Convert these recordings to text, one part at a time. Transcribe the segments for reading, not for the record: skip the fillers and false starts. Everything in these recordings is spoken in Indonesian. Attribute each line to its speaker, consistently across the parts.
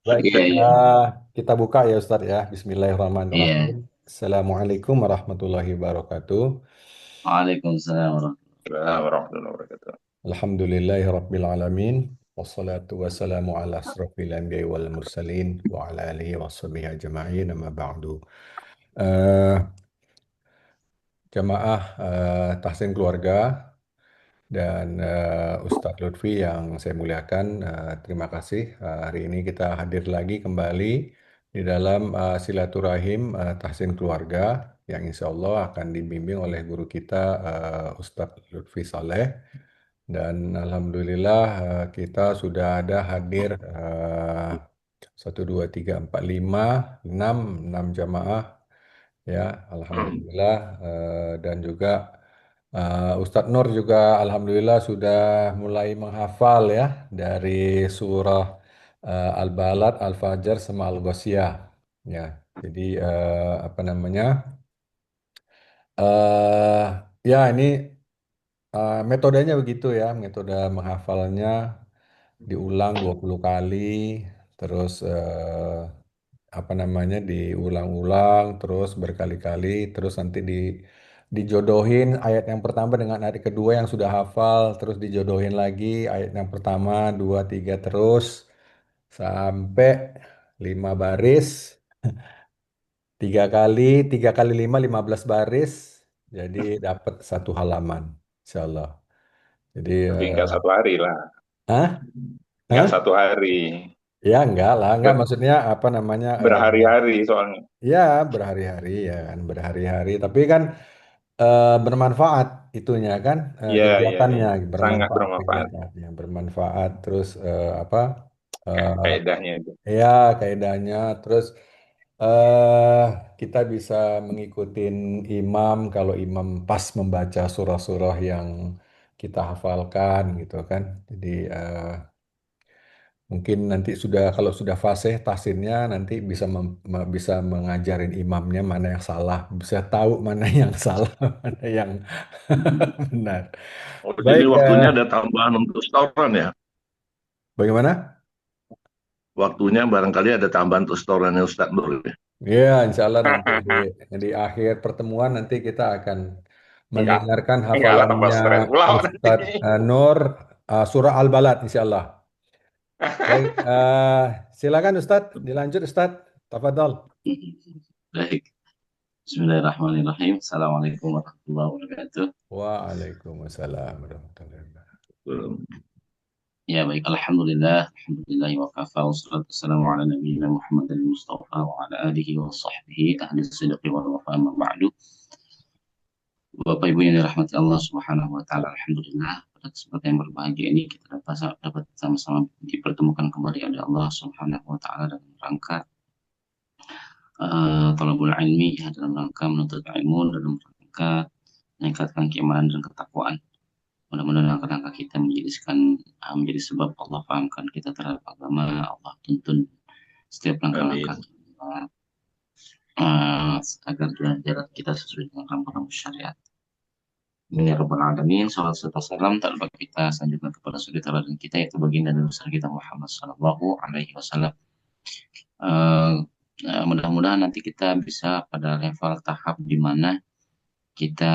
Speaker 1: Baik,
Speaker 2: Iya, iya,
Speaker 1: kita buka ya Ustadz ya.
Speaker 2: iya.
Speaker 1: Bismillahirrahmanirrahim. Assalamualaikum warahmatullahi wabarakatuh.
Speaker 2: Waalaikumsalam
Speaker 3: Warahmatullahi wabarakatuh.
Speaker 1: Alhamdulillahi rabbil alamin. Wassalatu wassalamu ala asrafil anbiya'i wal mursalin wa ala alihi wa sahbihi ajma'in amma ba'du. Eh, Jamaah tahsin keluarga dan Ustadz Lutfi yang saya muliakan, terima kasih. Hari ini kita hadir lagi kembali di dalam silaturahim Tahsin Keluarga yang insya Allah akan dibimbing oleh guru kita Ustadz Lutfi Saleh. Dan Alhamdulillah kita sudah ada hadir 1, 2, 3, 4, 5, 6 jamaah ya, Alhamdulillah. Dan juga Ustadz Nur juga Alhamdulillah sudah mulai menghafal ya dari surah Al-Balad, Al-Fajr, sama Al-Ghasyiyah ya. Jadi apa namanya? eh Ya ini metodenya begitu ya, metode menghafalnya diulang 20 kali, terus apa namanya diulang-ulang, terus berkali-kali, terus nanti dijodohin ayat yang pertama dengan ayat kedua yang sudah hafal, terus dijodohin lagi ayat yang pertama, dua, tiga, terus sampai 5 baris, tiga kali lima, 15 baris, jadi dapat 1 halaman, insya Allah. Jadi,
Speaker 3: Tapi nggak 1 hari lah,
Speaker 1: hah?
Speaker 3: nggak
Speaker 1: Hah?
Speaker 3: 1 hari,
Speaker 1: Ya enggak lah, enggak
Speaker 3: Ber-
Speaker 1: maksudnya apa namanya?
Speaker 3: berhari-hari soalnya.
Speaker 1: Ya berhari-hari ya kan, berhari-hari. Tapi kan bermanfaat itunya kan,
Speaker 3: Iya, iya,
Speaker 1: kegiatannya
Speaker 3: iya. Sangat
Speaker 1: bermanfaat,
Speaker 3: bermanfaat
Speaker 1: kegiatannya bermanfaat. Terus apa? eh,
Speaker 3: kaedahnya itu.
Speaker 1: ya kaidahnya. Terus eh kita bisa mengikutin imam kalau imam pas membaca surah-surah yang kita hafalkan gitu kan. Jadi mungkin nanti sudah kalau sudah fasih tahsinnya nanti bisa bisa mengajarin imamnya mana yang salah, bisa tahu mana yang salah, mana yang benar.
Speaker 4: Oh, jadi
Speaker 1: Baik,
Speaker 4: waktunya ada tambahan untuk setoran ya?
Speaker 1: bagaimana?
Speaker 4: Waktunya barangkali ada tambahan untuk setorannya Ustadz Nur ya?
Speaker 1: Ya, insya Allah nanti di akhir pertemuan nanti kita akan
Speaker 3: Nggak,
Speaker 1: mendengarkan
Speaker 3: nggak lah tambah
Speaker 1: hafalannya
Speaker 3: stres pula nanti.
Speaker 1: Ustadz Nur, surah Al-Balad, insya Allah. Baik, silakan Ustadz, dilanjut Ustadz, tafadhol.
Speaker 2: Baik. Bismillahirrahmanirrahim. Assalamualaikum warahmatullahi wabarakatuh.
Speaker 1: Waalaikumsalam warahmatullahi wabarakatuh.
Speaker 4: Belum.
Speaker 2: Ya, baik. Alhamdulillah. Alhamdulillah wa kafa. Wassalatu wassalamu ala nabiyyina Muhammad al-Mustafa wa ala alihi wa sahbihi ahli sidqi wal wafa amma ba'du. Bapak Ibu yang dirahmati Allah Subhanahu wa taala. Alhamdulillah pada kesempatan yang berbahagia ini kita dapat sama-sama dipertemukan kembali oleh Allah Subhanahu wa taala dalam rangka talabul ilmi ya, dalam rangka menuntut ilmu, dalam rangka meningkatkan keimanan dan ketakwaan. Mudah-mudahan langkah-langkah kita menjadi sebab Allah fahamkan kita terhadap agama, Allah tuntun setiap langkah-langkah
Speaker 3: Amin.
Speaker 2: kita agar jalan kita sesuai dengan rambu-rambu syariat. Amin ya rabbal alamin. Salawat serta salam tak lupa kita sanjungkan kepada suri teladan kita yaitu baginda dan besar kita Muhammad sallallahu alaihi wasallam. Eh, Mudah-mudahan nanti kita bisa pada level tahap di mana kita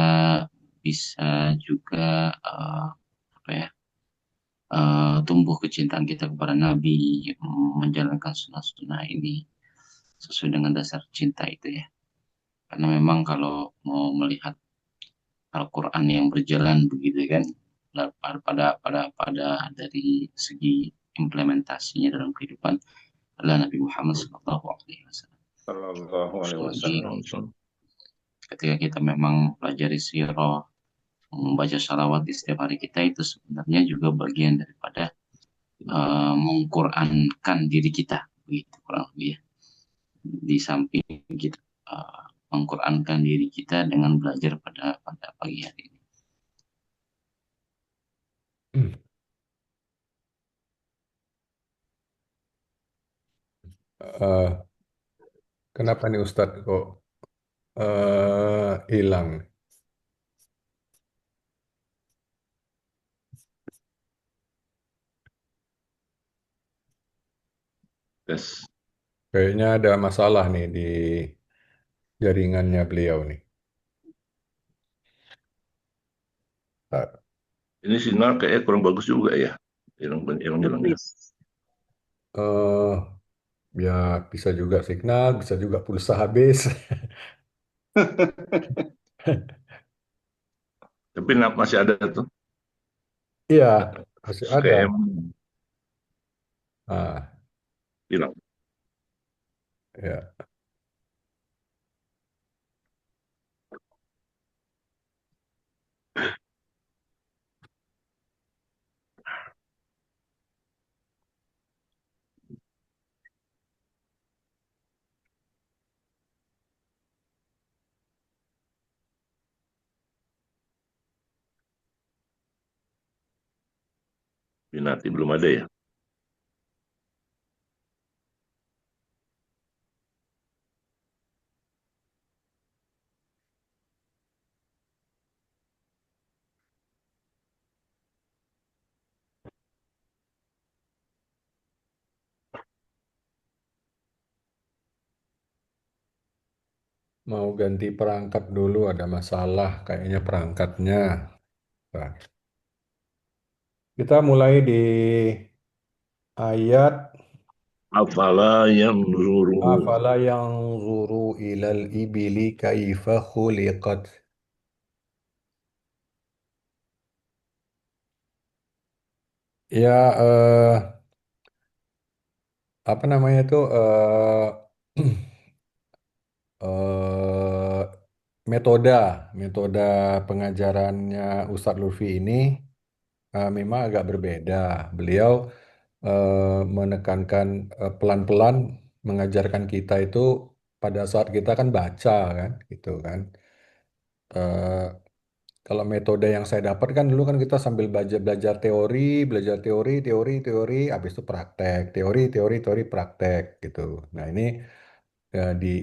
Speaker 2: bisa juga apa ya, tumbuh kecintaan kita kepada Nabi, menjalankan sunnah-sunnah ini sesuai dengan dasar cinta itu ya. Karena memang kalau mau melihat Al-Quran yang berjalan begitu kan, pada dari segi implementasinya dalam kehidupan adalah Nabi Muhammad SAW.
Speaker 3: Sallallahu alaihi
Speaker 2: Lagi
Speaker 3: wasallam.
Speaker 2: ketika kita memang pelajari sirah, membaca salawat di setiap hari kita itu sebenarnya juga bagian daripada mengqurankan diri kita begitu kurang lebih ya. Di samping kita mengqurankan diri kita dengan belajar pada pagi hari ini.
Speaker 1: Eh, Kenapa nih Ustadz kok hilang?
Speaker 4: Tes.
Speaker 1: Kayaknya ada masalah nih di jaringannya beliau nih. Ah,
Speaker 4: Ini sinyal kayaknya kurang bagus juga ya. Yang bilangnya.
Speaker 1: eh, ya bisa juga signal, bisa juga pulsa habis.
Speaker 4: Tapi masih ada tuh.
Speaker 1: Iya, masih ada.
Speaker 4: Kayak
Speaker 1: Ah,
Speaker 4: hilang.
Speaker 1: ya.
Speaker 4: Binati belum ada ya.
Speaker 1: Mau ganti perangkat dulu, ada masalah kayaknya perangkatnya. Nah, kita mulai di ayat
Speaker 4: Afala yang zuru.
Speaker 1: afala yanzuru ilal ibili kaifa khuliqat. Ya, apa namanya itu eh, metode metode pengajarannya Ustadz Lutfi ini memang agak berbeda. Beliau menekankan pelan-pelan mengajarkan kita itu pada saat kita kan baca kan, gitu kan. Eh, Kalau metode yang saya dapat kan dulu kan kita sambil belajar belajar teori, habis itu praktek, teori, praktek gitu. Nah ini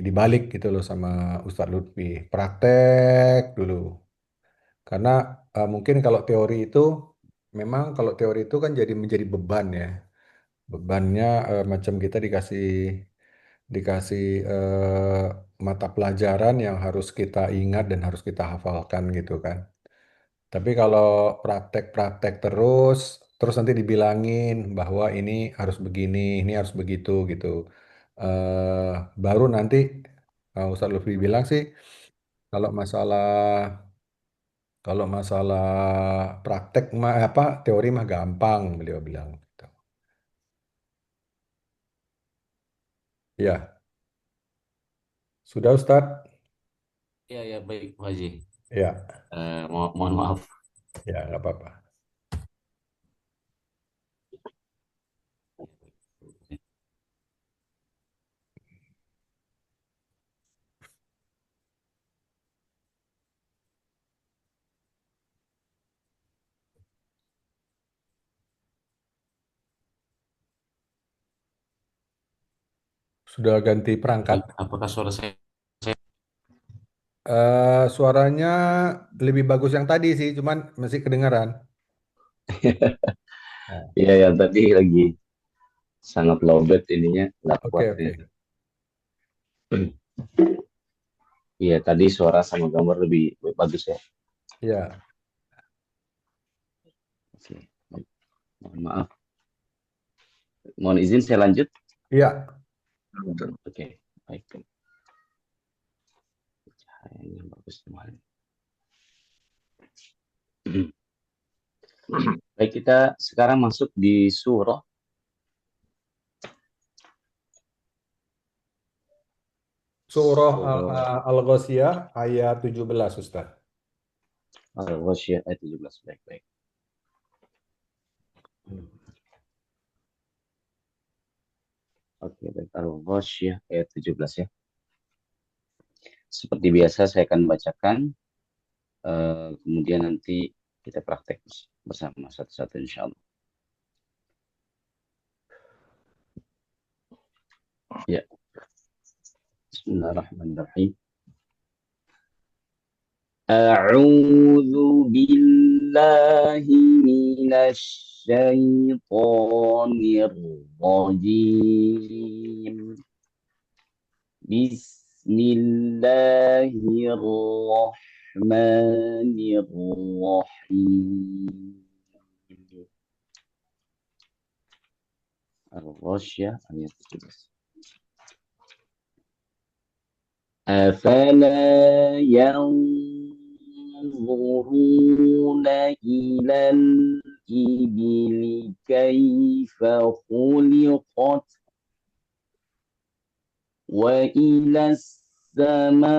Speaker 1: dibalik gitu loh sama Ustadz Lutfi, praktek dulu. Karena mungkin kalau teori itu memang kalau teori itu kan jadi menjadi beban ya. Bebannya macam kita dikasih dikasih mata pelajaran yang harus kita ingat dan harus kita hafalkan gitu kan. Tapi kalau praktek-praktek terus, terus nanti dibilangin bahwa ini harus begini, ini harus begitu gitu. Eh Baru nanti Ustadz Lutfi bilang sih kalau masalah kalau masalah praktek mah apa teori mah gampang beliau bilang. Gitu. Ya, sudah Ustadz?
Speaker 2: Ya, ya, baik, Pak Haji.
Speaker 1: Ya,
Speaker 2: Mohon maaf.
Speaker 1: ya nggak apa-apa. Sudah ganti perangkat.
Speaker 2: Baik, apakah suara saya?
Speaker 1: Suaranya lebih bagus yang tadi sih, cuman masih kedengaran. Oh,
Speaker 5: Iya, yang tadi lagi sangat lowbat ininya, nggak
Speaker 1: oke,
Speaker 5: kuat
Speaker 1: oke.
Speaker 5: ini. Iya, tadi suara sama gambar lebih bagus ya.
Speaker 1: Ya,
Speaker 5: Oke, mohon maaf. Mohon izin saya lanjut.
Speaker 1: iya.
Speaker 5: Oke, baik. Cahayanya bagus kemarin. Baik, kita sekarang masuk di
Speaker 1: Surah
Speaker 5: surah
Speaker 1: Al-Ghasyiyah ayat 17, Ustaz.
Speaker 5: Al-Ghasyiyah ayat 17. Baik, baik. Oke, baik. Al-Ghasyiyah ayat 17 ya. Seperti biasa saya akan bacakan, kemudian nanti kita praktek bersama satu-satu insya Allah. Ya, Bismillahirrahmanirrahim. A'udzu billahi minasy syaithanir rajim. Bismillahirrahmanirrahim. Ar-Rasyah ayat 17. Afala yanzuruna ilal ibili kaifa khuliqat wa ilas samai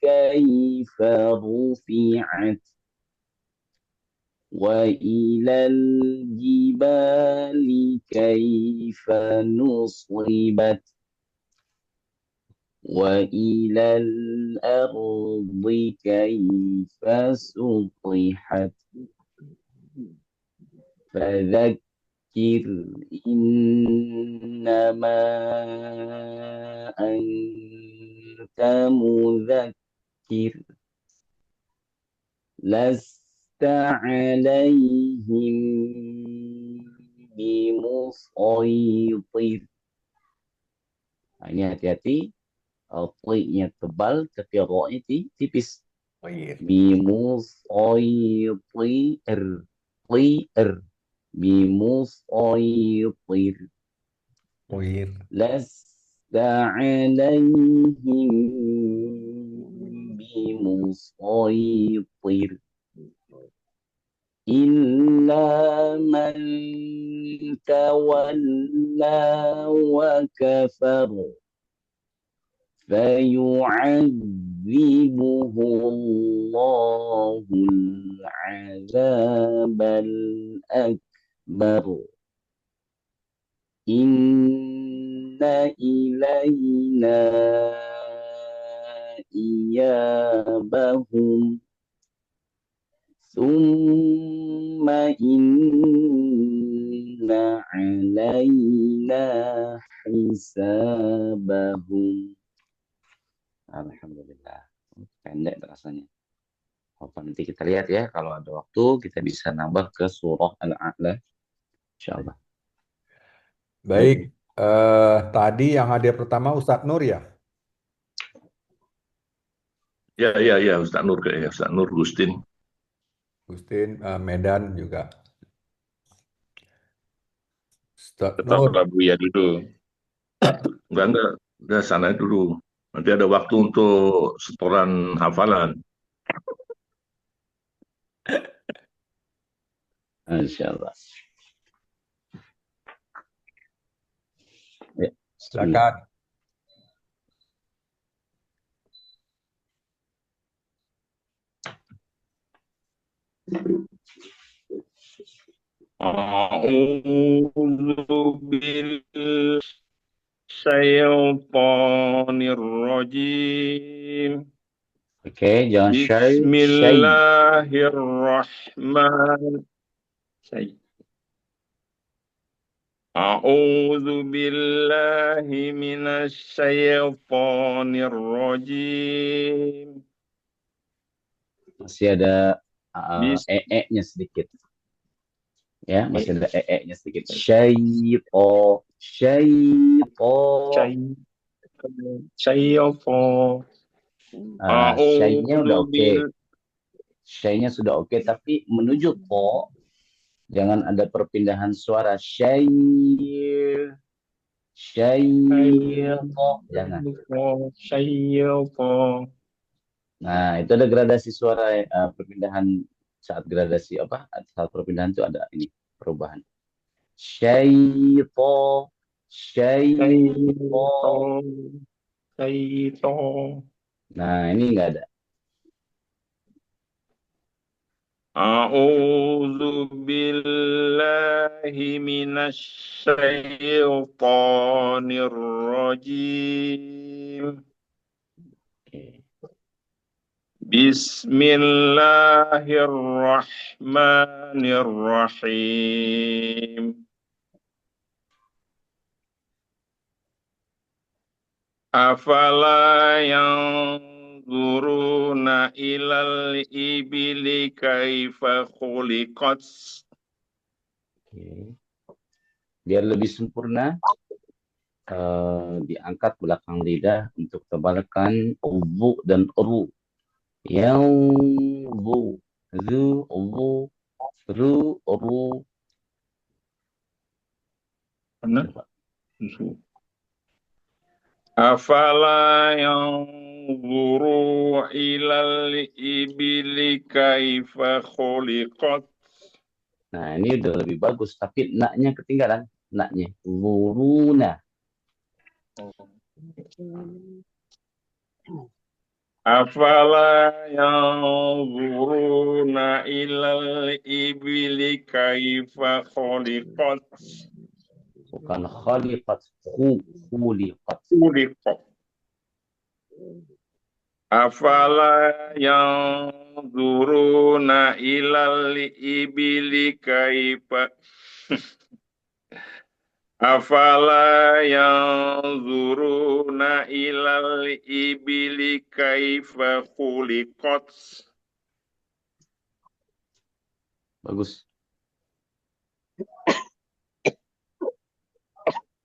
Speaker 5: kaifa rufi'at wa ilal jibali kaifa nusibat wa ilal ardi kaifa sutihat fadzakir innama anta mudzakkir lasta alaihim bimusaitir. Nah, ini hati-hati, nya tebal tapi ro-nya tipis.
Speaker 1: Toir.
Speaker 5: Bimusaitir, bimusaitir.
Speaker 1: Toir.
Speaker 5: Lasta alaihim bimusaitir illa man tawalla wa kafar فيعذبه الله العذاب الأكبر إن إلينا إيابهم ثم إن علينا حسابهم. Alhamdulillah. Pendek rasanya. Apa nanti kita lihat ya, kalau ada waktu kita bisa nambah ke surah Al-A'la. Insyaallah.
Speaker 1: Baik, tadi yang hadir pertama Ustadz Nur ya?
Speaker 4: Ya, Ustaz Nur kayaknya, Ustaz Nur Gustin.
Speaker 1: Gustin, Medan juga. Ustadz
Speaker 3: Tetap
Speaker 1: Nur,
Speaker 3: Buya dulu.
Speaker 4: Enggak, udah sana dulu. Nanti ada waktu untuk setoran hafalan.
Speaker 5: Insyaallah. Ya,
Speaker 1: silakan.
Speaker 3: A'udzu bisyaitonir rajim.
Speaker 5: Oke, jangan shy.
Speaker 3: Bismillahirrahmanirrahim. A'udzu billahi minasy syaithanir rajim.
Speaker 5: Masih ada nya sedikit. Ya, masih ada nya sedikit. Syaiton.
Speaker 3: Syaitan.
Speaker 5: Shy-nya udah oke. Shy-nya sudah oke, tapi menuju po jangan ada perpindahan suara. Jangan. Nah, itu ada gradasi suara, perpindahan saat gradasi apa? Saat perpindahan itu ada ini perubahan. Syaiton. Nah, ini enggak ada.
Speaker 3: A'udzu billahi minasy syaithanir rajim. Bismillahirrahmanirrahim. Afala yanzuruna ilal ibili kaifa khuliqat.
Speaker 5: Biar lebih sempurna, diangkat belakang lidah untuk tebalkan ubu dan ru. Yang bu, zu, ubu, ru, ru.
Speaker 3: Benar?
Speaker 5: Coba.
Speaker 3: Afala yanzuru ilal ibili kaifa khuliqat.
Speaker 5: Nah, ini udah lebih bagus, tapi naknya ketinggalan. Naknya. Zuruna.
Speaker 3: Afala yanzuruna ilal ibili kaifa khuliqat.
Speaker 5: Bukan khaliqat. Khuliqat.
Speaker 3: Khuliqat. Afala yanzuruna ilal ibili kaifa Afala yanzuruna ilal ibili kaifa khuliqat.
Speaker 5: Bagus.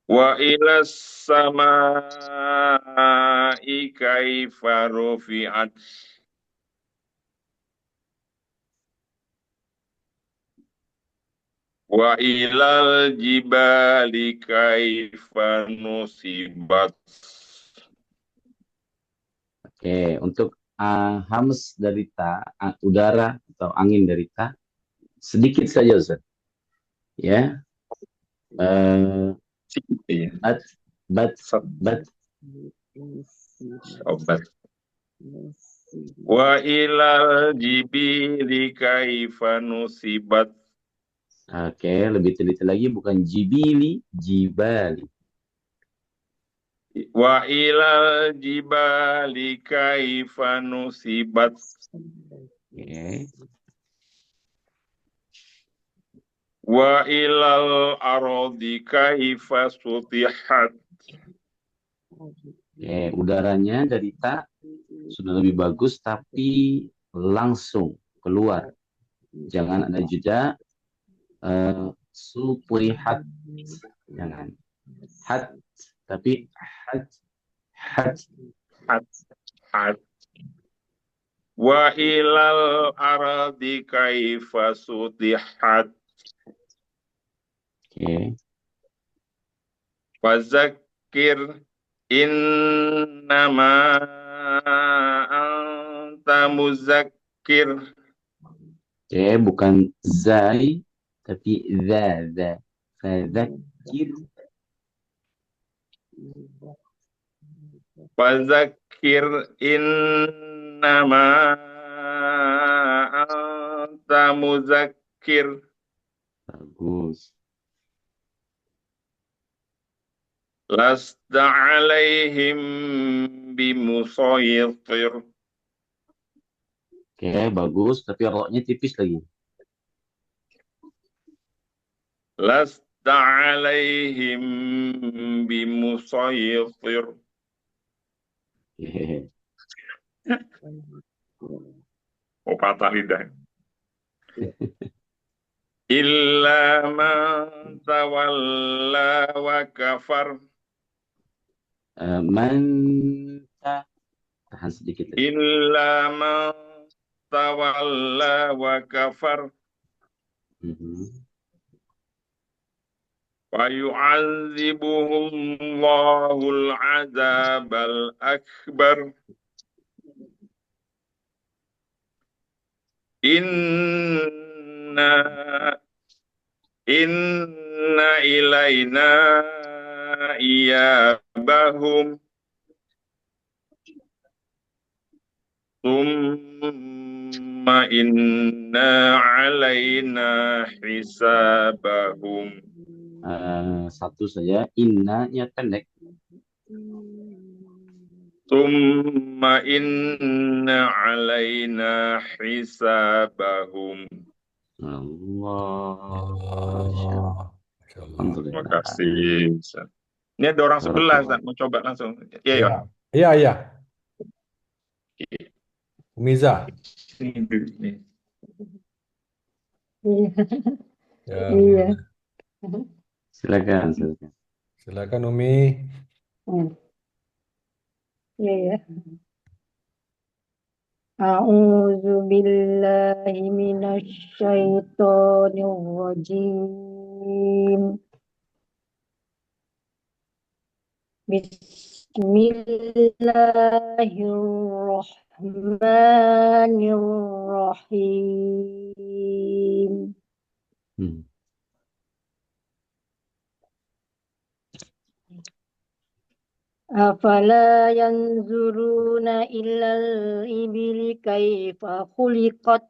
Speaker 3: Wa ilas samai kaifa rufi'at. Wa ilal jibali kaifa nusibat.
Speaker 5: Oke, untuk hams dari ta, udara atau angin dari ta, sedikit saja Ustaz. Ya.
Speaker 3: Iya.
Speaker 5: Bat.
Speaker 3: Obat. Wa ilal jibili kaifa nusibat.
Speaker 5: Oke, lebih teliti lagi, bukan jibili, jibali.
Speaker 3: Wa ilal jibali kaifa nusibat.
Speaker 5: Oke.
Speaker 3: Wa ilal ardi kaifa sutihat.
Speaker 5: Oke, udaranya dari ta sudah lebih bagus, tapi langsung keluar. Jangan ada jeda. Sutihat. Jangan. Hat, tapi hat.
Speaker 3: Wa ilal ardi kaifa sutihat.
Speaker 5: Oke.
Speaker 3: Fazakir innama anta muzakkir.
Speaker 5: Oke, bukan zai, tapi za. Fadzakir.
Speaker 3: Fazakir innama anta muzakkir.
Speaker 5: Bagus.
Speaker 3: Lasta alaihim bimusaytir.
Speaker 5: Oke, bagus, tapi roknya tipis lagi.
Speaker 3: Lasta alaihim bimusaytir.
Speaker 5: Oke.
Speaker 3: Oh, patah lidah. Illa man tawalla wa kafar.
Speaker 5: Tahan sedikit lagi.
Speaker 3: Illa man tawalla wa kafar. Wa yu'adzibuhumul azabal akbar. Inna ilaina iyabahum. Thumma inna alaina hisabahum.
Speaker 5: Satu saja, inna-nya pendek.
Speaker 3: Thumma inna alaina hisabahum.
Speaker 5: Allah.
Speaker 3: Terima kasih. Ini ada orang sebelah, Ustaz. Mau coba langsung. Iya,
Speaker 1: Iya. Iya. Umiza.
Speaker 6: Iya.
Speaker 5: Silakan.
Speaker 1: Silakan Umi.
Speaker 6: Hmm, iya ya. A'udzu billahi minasy syaithanir rajim. Bismillahirrahmanirrahim.
Speaker 5: Hmm.
Speaker 6: Afala yanzuruna ilal ibili kaifa khuliqat.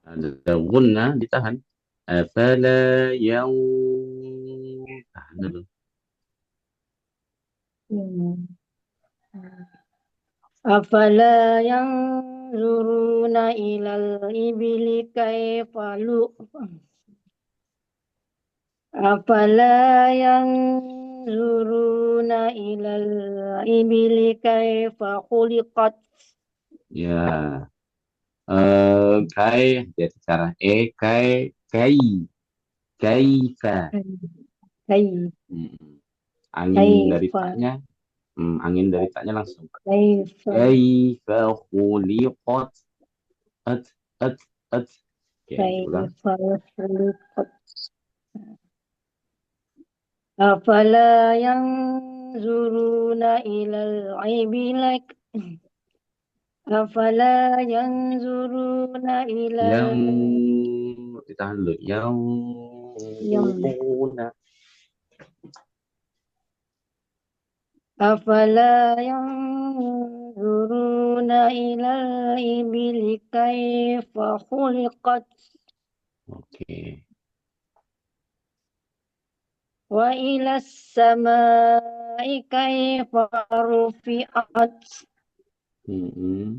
Speaker 5: Ada gunna ditahan. Afala yang tahan dulu.
Speaker 6: Afala yanzuruna ilal ibili kaifa Afala yanzuruna ilal ibili kaifa khuliqat.
Speaker 5: Ya. Kai dia cara kai kaifa.
Speaker 6: Kai
Speaker 5: Hmm. Angin dari
Speaker 6: kaifa
Speaker 5: taknya, angin dari taknya langsung.
Speaker 6: kaifa
Speaker 5: Kaifa khuliqat. At at at. Oke, ulang.
Speaker 6: kaifa khuliqat. Afala yanzuruna ilal ibili Afala yanzuruna ilal
Speaker 5: Yang ditahan dulu. Yang
Speaker 6: yang
Speaker 5: zuruna.
Speaker 6: Afala yanzuruna ilal ibili kaifa khuliqat
Speaker 5: Oke.
Speaker 6: wa ilas samai kaifa rufi'at
Speaker 5: Hmm.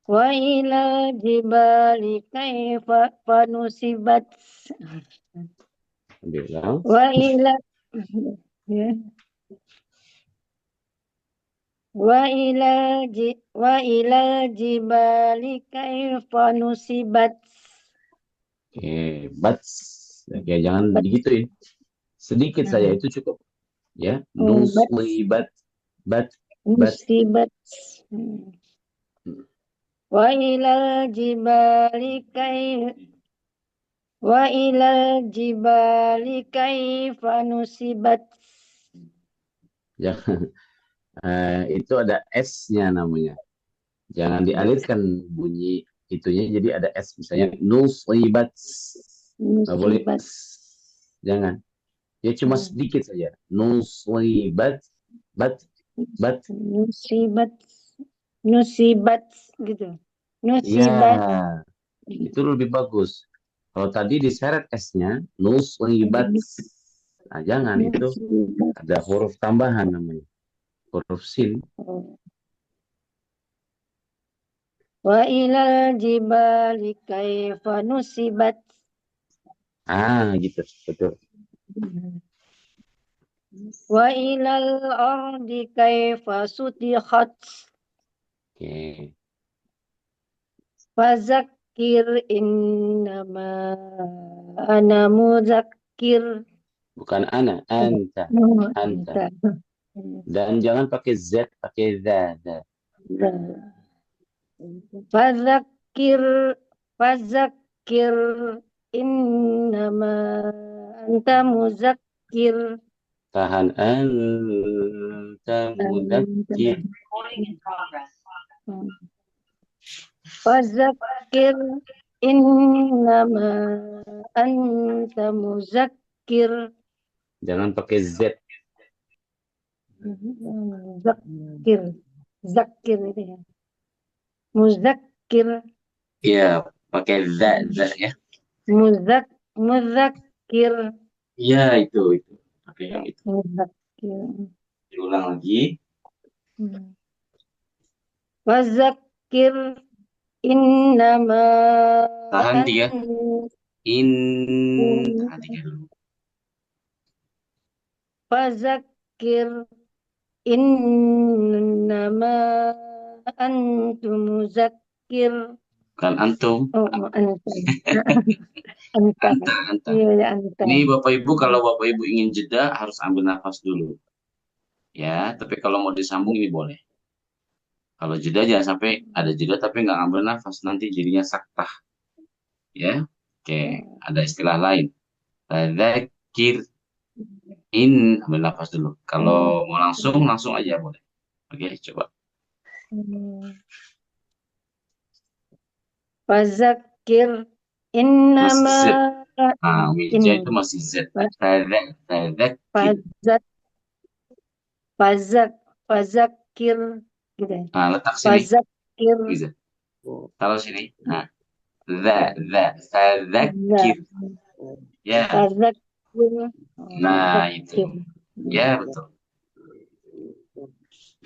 Speaker 6: wa ilal jibali kaifa nusibat
Speaker 5: Bilang.
Speaker 6: wa ila ya. wa ilal jibali kaifa nusibat
Speaker 5: Oke, bats. Oke, jangan
Speaker 6: bat
Speaker 5: digituin. Sedikit saja itu cukup. Ya,
Speaker 6: bat
Speaker 5: nuslibat, bat, bat.
Speaker 6: musibat wa ilal jibali kaifa nusibat
Speaker 5: Jangan, itu ada S-nya namanya. Jangan dialirkan bunyi itunya, jadi ada S. Misalnya nuslibat. Nggak boleh.
Speaker 6: musibat
Speaker 5: Jangan. Dia cuma sedikit saja. Nuslibat, bat, bat.
Speaker 6: nusibat gitu
Speaker 5: Ya,
Speaker 6: nusibat
Speaker 5: itu lebih bagus. Kalau tadi diseret S-nya, nuslibat. Nah, jangan, itu
Speaker 6: nusibat
Speaker 5: ada huruf tambahan namanya. Huruf sin.
Speaker 6: wa ilal jibali kaifa nusibat
Speaker 5: Gitu, betul.
Speaker 6: wa ilal ardi kaifa sutihat
Speaker 5: Oke.
Speaker 6: fazakir innama ana muzakkir
Speaker 5: Bukan ana, anta. Anta. Dan jangan pakai Z, pakai za.
Speaker 6: Fazakir Fazakir innama anta muzakkir
Speaker 5: Tahan anta mudakkir.
Speaker 6: Fazakir innama anta muzakkir
Speaker 5: Jangan pakai Z.
Speaker 6: Zakir Zakir itu ya Muzakkir
Speaker 5: Iya, pakai za ya.
Speaker 6: Muzakkir
Speaker 5: Iya, itu. Pakai yang itu.
Speaker 6: Muzakkir
Speaker 5: Diulang lagi.
Speaker 6: Fazakir innama
Speaker 5: Tahan 3.
Speaker 6: an-
Speaker 5: Tahan 3 dulu.
Speaker 6: Fazakir innama antum muzakkir
Speaker 2: Bukan antum.
Speaker 6: Oh, anta. Anta.
Speaker 2: Anta.
Speaker 6: Iya, ya, anta.
Speaker 2: Ini Bapak Ibu, kalau Bapak Ibu ingin jeda harus ambil nafas dulu. Ya, tapi kalau mau disambung ini boleh. Kalau jeda jangan sampai ada jeda tapi nggak ngambil nafas, nanti jadinya saktah. Ya, oke. Ada istilah lain. Tadzakir ambil nafas dulu. Kalau mau langsung aja boleh. Oke, coba.
Speaker 6: Fazakir
Speaker 2: Masih
Speaker 6: innama
Speaker 2: Z. Nah,
Speaker 6: in
Speaker 2: wija itu masih Z. Tadzakir.
Speaker 6: fazakir gitu ya.
Speaker 2: Nah, letak sini.
Speaker 6: Fazakir
Speaker 2: Bisa. Taruh sini. Nah, tadzakir. Ya.
Speaker 6: fazakir
Speaker 2: Nah, itu.
Speaker 6: zakir.
Speaker 2: Ya, betul.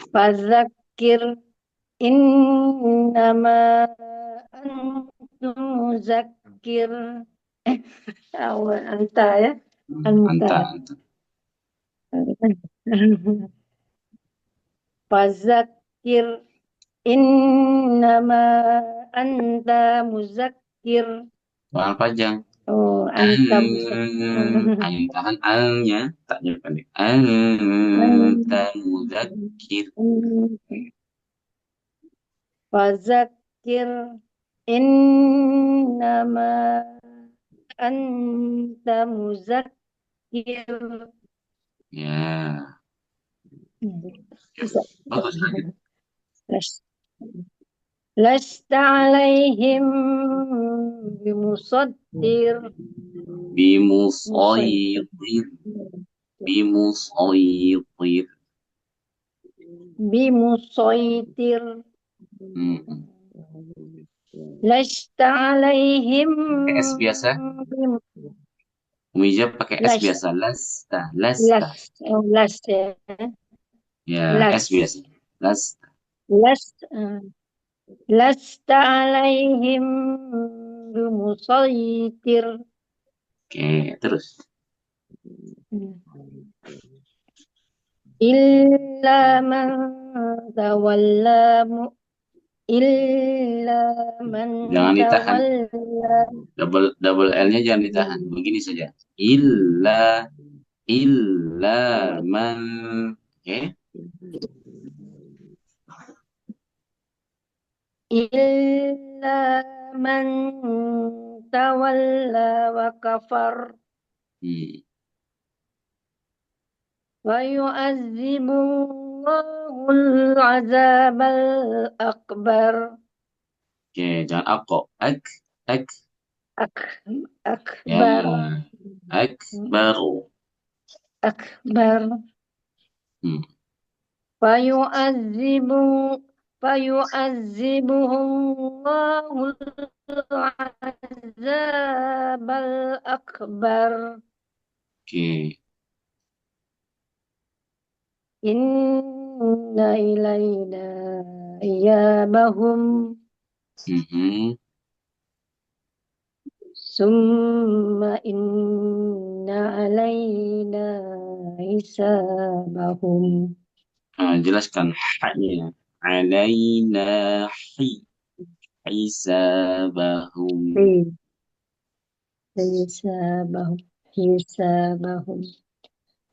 Speaker 6: Fazakir innama antum muzakkir. Awal anta ya. Anta.
Speaker 2: Anta.
Speaker 6: Fazakir innama anta muzakkir.
Speaker 2: Soal panjang.
Speaker 6: Oh, anta muzakkir.
Speaker 2: Ayo tahan ang-nya, taknya pendek. Anta muzakkir.
Speaker 6: Fazakir innama anta muzakkir.
Speaker 2: Ya,
Speaker 6: Bisa.
Speaker 2: bagus lagi.
Speaker 6: Lasta alaihim bimusaytir.
Speaker 2: Bimusaytir. Bimusaytir.
Speaker 6: Bimusaytir. Lasta alaihim
Speaker 2: Pakai S biasa. Umija pakai S biasa. Lasta.
Speaker 6: Lasta.
Speaker 2: Ya,
Speaker 6: Las.
Speaker 2: S biasa.
Speaker 6: Lasta alaihim bimusaytir.
Speaker 2: Oke, terus.
Speaker 6: Illa man tawalla
Speaker 2: Jangan ditahan. Double L-nya jangan ditahan. Begini saja. Illa man. Oke.
Speaker 6: Illa man tawalla wa kafar. Wa yu'azzibullahu al-'azabal akbar.
Speaker 2: Oke, jangan akok.
Speaker 6: Akbar.
Speaker 2: Ya, akbaru.
Speaker 6: Akbar. Fayu'azibuhullahu al-'azabal akbar.
Speaker 2: Oke.
Speaker 6: Inna ilayna iyabahum. Summa inna alayna hisabahum.
Speaker 2: Jelaskan haknya. Alayna hisabahum.
Speaker 6: Hisabahum.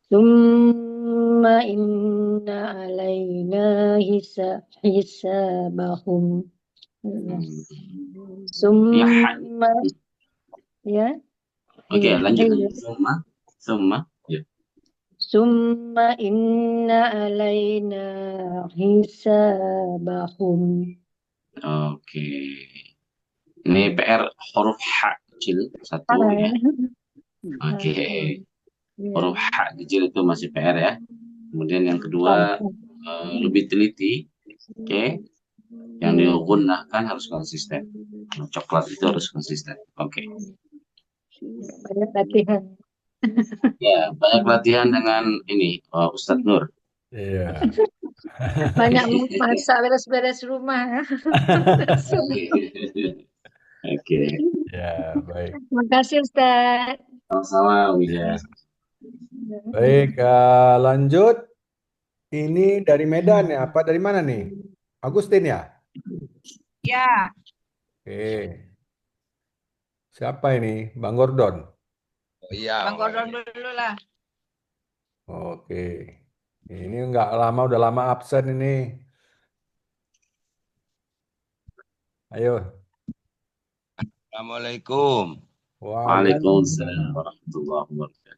Speaker 6: Summa inna alayna hisabahum. Summa. Ya.
Speaker 2: Oke, lanjut. Summa. Ya.
Speaker 6: Summa inna alayna hisabahum.
Speaker 2: Oke. Ini PR huruf H kecil satu ya. Oke. Huruf H kecil itu masih PR ya. Kemudian yang kedua lebih teliti. Oke. Yang digunakan harus konsisten. Coklat itu harus konsisten. Oke.
Speaker 6: Banyak latihan.
Speaker 2: Ya, banyak latihan dengan ini Ustadz Nur.
Speaker 1: Iya.
Speaker 6: Banyak masak, beres-beres rumah.
Speaker 2: Oke.
Speaker 1: Ya, baik.
Speaker 6: Terima kasih Ustaz.
Speaker 2: Sama-sama, Wija.
Speaker 1: Baik, lanjut. Ini dari Medan ya? Apa dari mana nih? Agustin ya?
Speaker 7: Ya.
Speaker 1: Oke. Siapa ini? Bang Gordon.
Speaker 7: Oh iya, Bang Gordon dulu lah.
Speaker 1: Oke. Ini nggak lama, udah lama absen ini. Ayo.
Speaker 7: Assalamualaikum.
Speaker 2: Waalaikumsalam
Speaker 1: Waalaikumsalam.
Speaker 2: warahmatullahi wabarakatuh.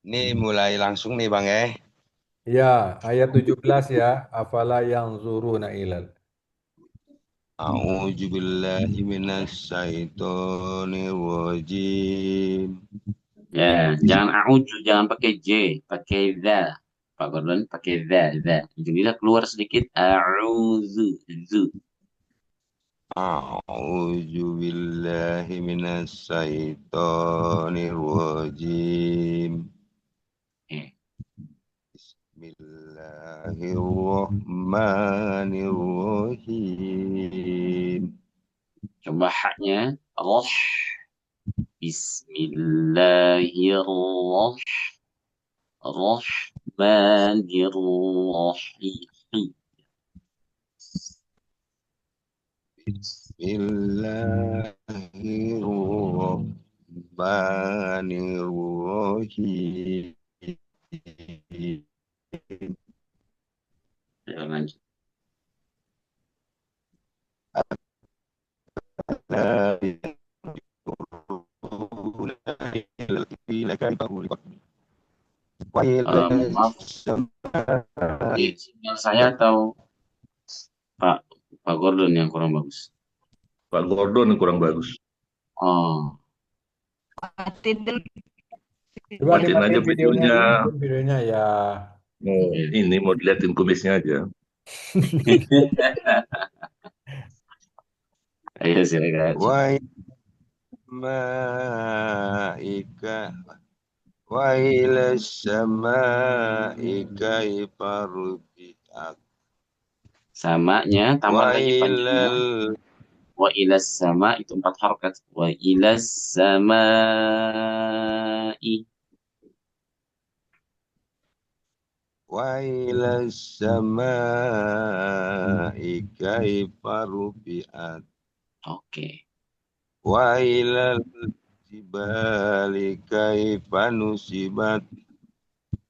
Speaker 7: Ini mulai langsung nih Bang ya.
Speaker 1: Ya, ayat 17 ya. Afala yang zuruna ilal.
Speaker 7: A'udzu billahi minasyaitonir rajim.
Speaker 2: Ya, jangan a'udzu, jangan pakai J, pakai dha. Pak Gordon pakai dha. Jadilah keluar sedikit a'udzu, zu.
Speaker 7: A'udzu billahi minasyaitonir rajim.
Speaker 2: Eh,
Speaker 7: Bismillahirrahmanirrahim.
Speaker 2: coba haknya roh. Bismillahirrahmanirrahim.
Speaker 7: Bismillahirrahmanirrahim.
Speaker 2: Ya, lanjut.
Speaker 7: La ilaha
Speaker 2: Maaf, sinyal saya atau Pak Pak Gordon yang kurang bagus.
Speaker 4: Pak Gordon yang kurang bagus.
Speaker 2: Oh,
Speaker 7: Matiin dulu.
Speaker 1: Coba
Speaker 4: Matiin aja
Speaker 1: dimatiin videonya.
Speaker 4: videonya.
Speaker 1: Dimatiin videonya ya.
Speaker 4: Mau ini mau diliatin kumisnya aja.
Speaker 2: ayo silakan.
Speaker 7: Wa ma'ika wa ila sama'i kaifa rufi'at
Speaker 2: Samanya tambah
Speaker 7: wa
Speaker 2: lagi panjangnya.
Speaker 7: ilal
Speaker 2: Wa ilas sama itu 4 harokat. Wa ilas samai.
Speaker 7: wa ila sama'i kaifa rufi'at
Speaker 2: Oke.
Speaker 7: wa ilal jibali kaifa nusibat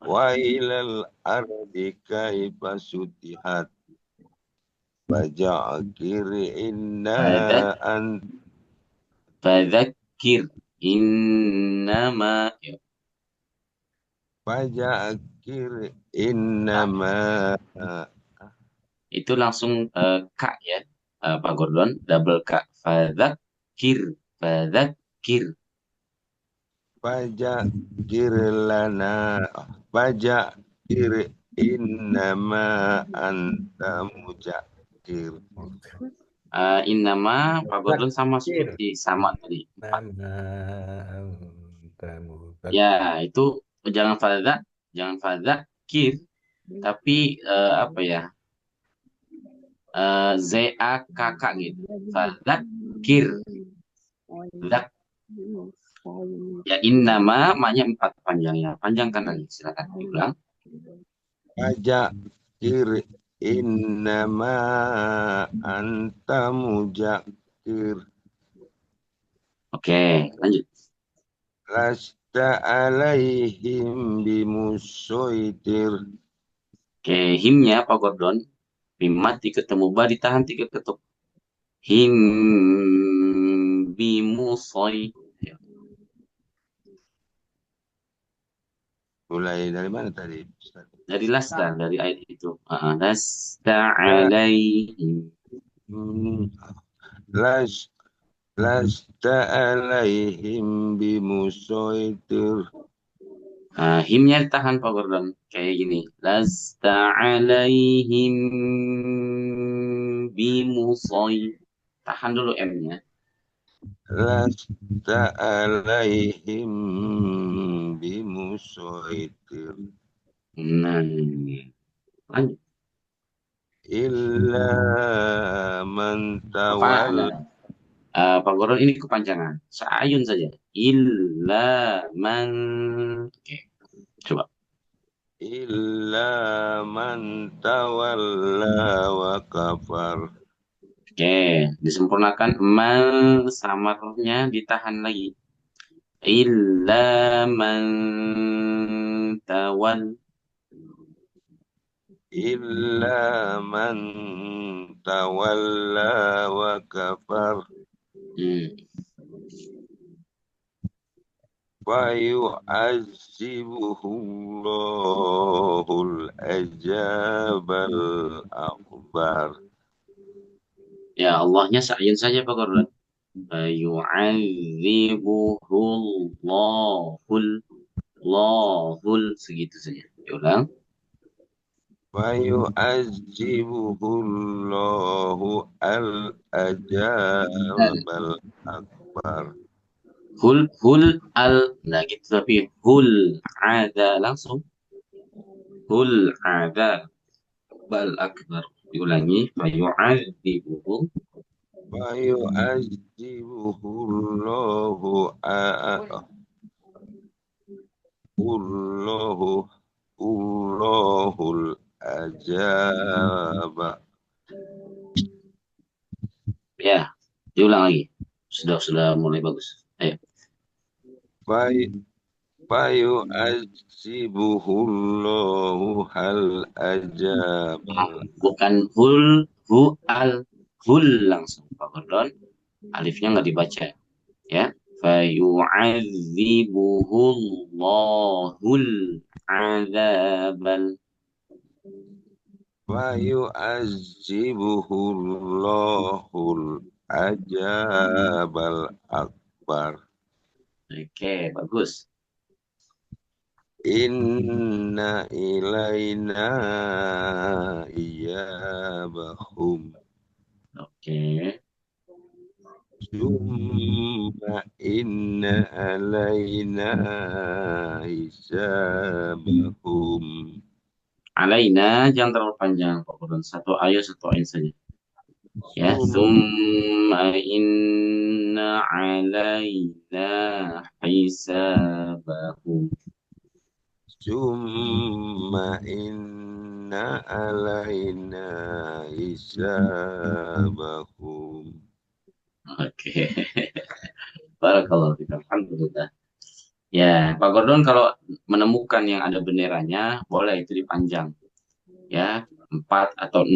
Speaker 7: wa ilal ardi kaifa sutihat Faja'kir inna ant
Speaker 2: Fadzakir innama. Ya,
Speaker 7: Faja'kir innama
Speaker 2: itu langsung kak ya. Pak Gordon double kak. Fadzakir.
Speaker 7: Faja'kir lana Faja'kir innama anta mujakir
Speaker 2: Innama Pak Gordon sama seperti sama tadi.
Speaker 1: Nama tamu.
Speaker 2: Ya, itu jangan fadzakir, tapi apa ya? ZAKK gitu. Fadzakir. Zak. Ya, innama maknya 4 panjangnya. Panjangkan lagi, silakan diulang.
Speaker 7: Faja'kir innama anta mujakir
Speaker 2: Oke, lanjut.
Speaker 7: Lasta alaihim bimusoitir
Speaker 2: Oke, himnya Pak Gordon. Him mati ketemu ba ditahan 3 ketuk. Him bimusoy. Ya.
Speaker 7: Mulai dari mana tadi?
Speaker 2: Dari lasta, dari ayat itu. Lasta alaihim.
Speaker 7: Las Lasta alaihim bimusoitir
Speaker 2: Himnya ditahan Pak Gordon. Kayak gini. Lasta alaihim bimusoy. Tahan dulu M-nya.
Speaker 7: Lasta alaihim bimusoitir
Speaker 2: Nah, lanjut.
Speaker 7: Illa man tawalla
Speaker 2: Pak Gordon ini kepanjangan. Seayun saja. Illa man. Oke, coba.
Speaker 7: Illa man tawalla wa kafar
Speaker 2: Oke, disempurnakan man samarnya ditahan lagi. Illa man tawal.
Speaker 7: إلا من تولى وكفر
Speaker 2: Hmm.
Speaker 7: فيعذبه الله العذاب الأكبر.
Speaker 2: Ya Allahnya sa'yun saja Pak Gordon. Yu'adzibuhullahul lahul segitu saja. Diulang.
Speaker 7: فيعذبه الله العذاب الأكبر.
Speaker 2: Hul al nah gitu tapi hul ada langsung hul ada bal akbar diulangi fayu'adzibuhu
Speaker 7: فيعذبه الله الله الله العذاب.
Speaker 2: ya diulang lagi sudah mulai bagus ayo
Speaker 7: فيعذبه الله العذاب.
Speaker 2: bukan hu al hul langsung Pak Gordon alifnya nggak dibaca ya fayu'adzibuhullahul adzabal
Speaker 7: فيعذبه الله العذاب الأكبر.
Speaker 2: oke bagus
Speaker 7: Inna ilaina iyabahum.
Speaker 2: oke
Speaker 7: Summa inna alaina hisabahum.
Speaker 2: alaina jangan terlalu panjang Pak Gordon satu ayat satu ayat saja ya summa inna alaina hisabahum
Speaker 7: Summa inna alaina hisabahum.
Speaker 2: oke barakallahu fiik alhamdulillah ya Pak Gordon kalau menemukan yang ada benderanya boleh itu dipanjang ya 4 atau 6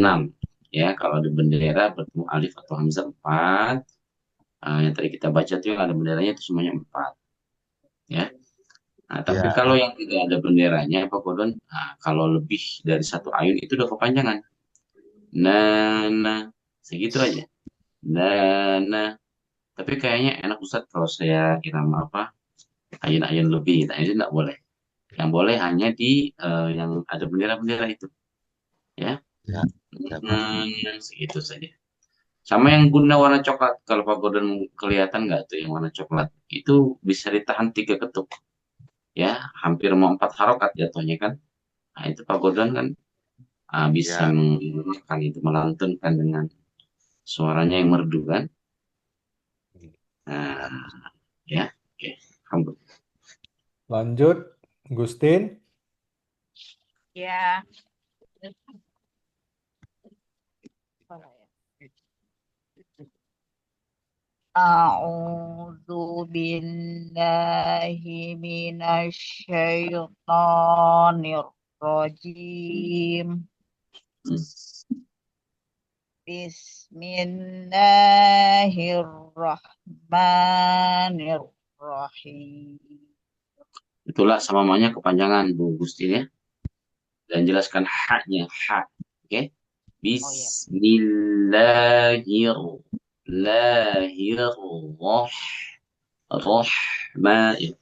Speaker 2: ya kalau ada bendera bertemu alif atau hamzah 4 yang tadi kita baca tuh yang ada benderanya itu semuanya 4 ya. Nah, tapi
Speaker 7: Ya,
Speaker 2: kalau yang tidak ada benderanya Pak Gordon, kalau lebih dari satu ayun itu udah kepanjangan. Nah, segitu aja. Nah. Tapi kayaknya enak Ustadz kalau saya irama apa ayun-ayun lebih. Nah, itu tidak boleh. Yang boleh hanya di yang ada bendera-bendera itu, ya.
Speaker 7: ya, ya, Pak.
Speaker 2: Segitu saja. Sama yang guna warna coklat. Kalau Pak Gordon kelihatan nggak tuh yang warna coklat? Itu bisa ditahan 3 ketuk. Ya, hampir mau 4 harokat jatuhnya kan. Nah, itu Pak Gordon kan bisa
Speaker 7: Ya,
Speaker 2: menggunakan itu melantunkan dengan suaranya yang merdu kan.
Speaker 7: ya.
Speaker 2: Nah, ya, oke. Alhamdulillah.
Speaker 1: Lanjut, Gustin.
Speaker 8: Ya. A'udzu billahi minasyaitonir rajim. Bismillahirrahmanirrahim.
Speaker 2: Itulah samanya kepanjangan Bu Gusti ya. Dan jelaskan haknya, hak. Oke. Bismillahirrahmanirrahim.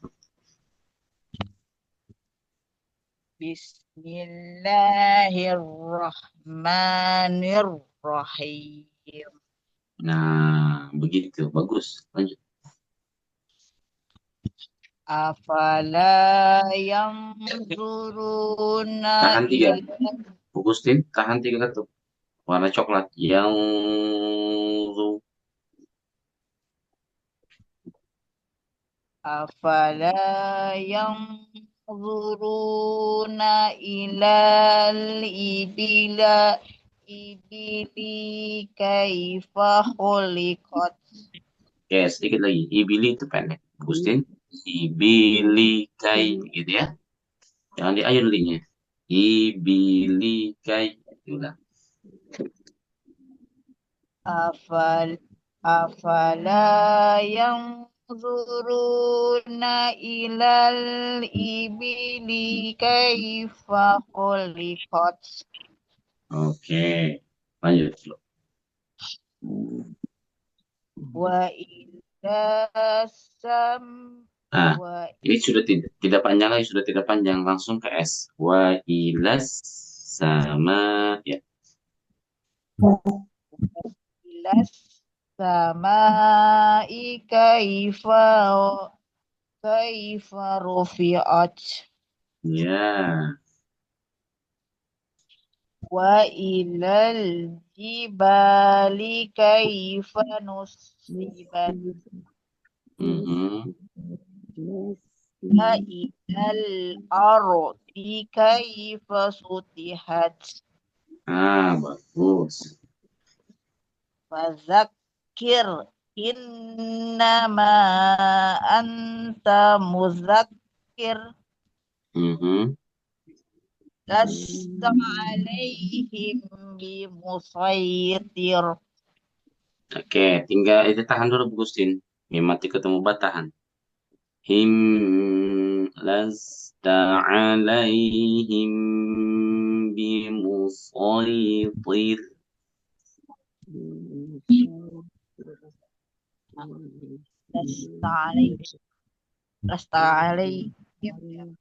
Speaker 8: Bismillahirrahmanirrahim.
Speaker 2: Nah, begitu. Bagus. Lanjut.
Speaker 8: Afala yanzuruna
Speaker 2: Tahan 3.
Speaker 8: ila
Speaker 2: Bu Gustin, tahan 3 ketuk. Warna coklat. Yang
Speaker 8: afala yanzuruna ilal ibila ibili kaifa khuliqat.
Speaker 2: Oke, sedikit lagi. Ibili itu pendek. Agustin. Ibili kai gitu ya. Jangan diayun linknya. Ibili kai. Ulang.
Speaker 8: Afala yanzuruna ilal ibili kaifa khuliqat.
Speaker 2: Oke. Lanjut.
Speaker 8: Wa ila sam
Speaker 2: Nah,
Speaker 8: wa
Speaker 2: ini sudah tidak panjang lagi, sudah tidak panjang, langsung ke S. Wa ilas sama ya.
Speaker 8: ilas samai kaifa rufi'at.
Speaker 2: Ya.
Speaker 8: Wa ilal jibali kaifa nusibat.
Speaker 2: Mhm.
Speaker 8: Wa ilal ardi kaifa sutihat.
Speaker 2: Bagus.
Speaker 8: Fadzakir innama anta muzakkir.
Speaker 2: Mhm.
Speaker 8: Lasta alaihim bimusaitir.
Speaker 2: Oke, tinggal itu tahan dulu, Bu Gustin. Mim mati ketemu ba tahan. Him lasta alaihim bimusaitir.
Speaker 8: Lasta alaihim. Lasta alaihim.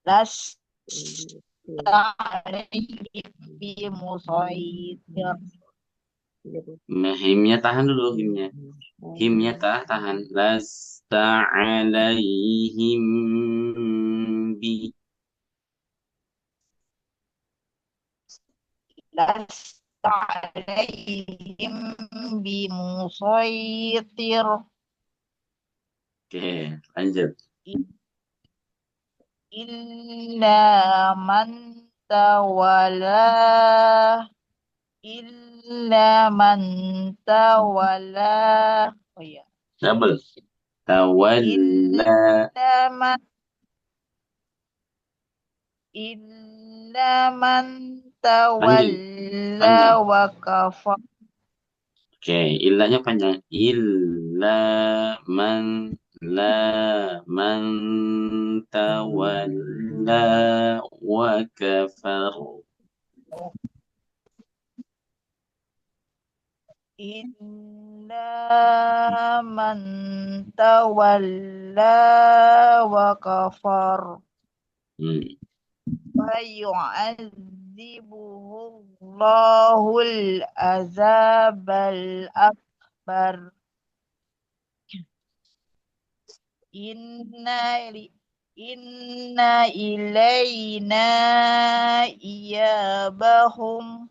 Speaker 8: Lasta alaihim bimusaitir.
Speaker 2: Himnya tahan dulu, himnya. Himnya tahan. Lasta alaihim bi.
Speaker 8: Lasta alaihim bimusaitir.
Speaker 2: Oke, lanjut.
Speaker 8: Illa man tawalla. Illa man tawalla. Oh ya.
Speaker 2: Double. Tawalla.
Speaker 8: Illa man
Speaker 2: Panjang.
Speaker 8: tawalla wa kafar.
Speaker 2: Oke, illanya panjang. Man tawalla wa kafar.
Speaker 8: Illa man tawalla wa kafar. Fayu'adzibuhu Allahul azabal akbar. Inna ilayna iyabahum.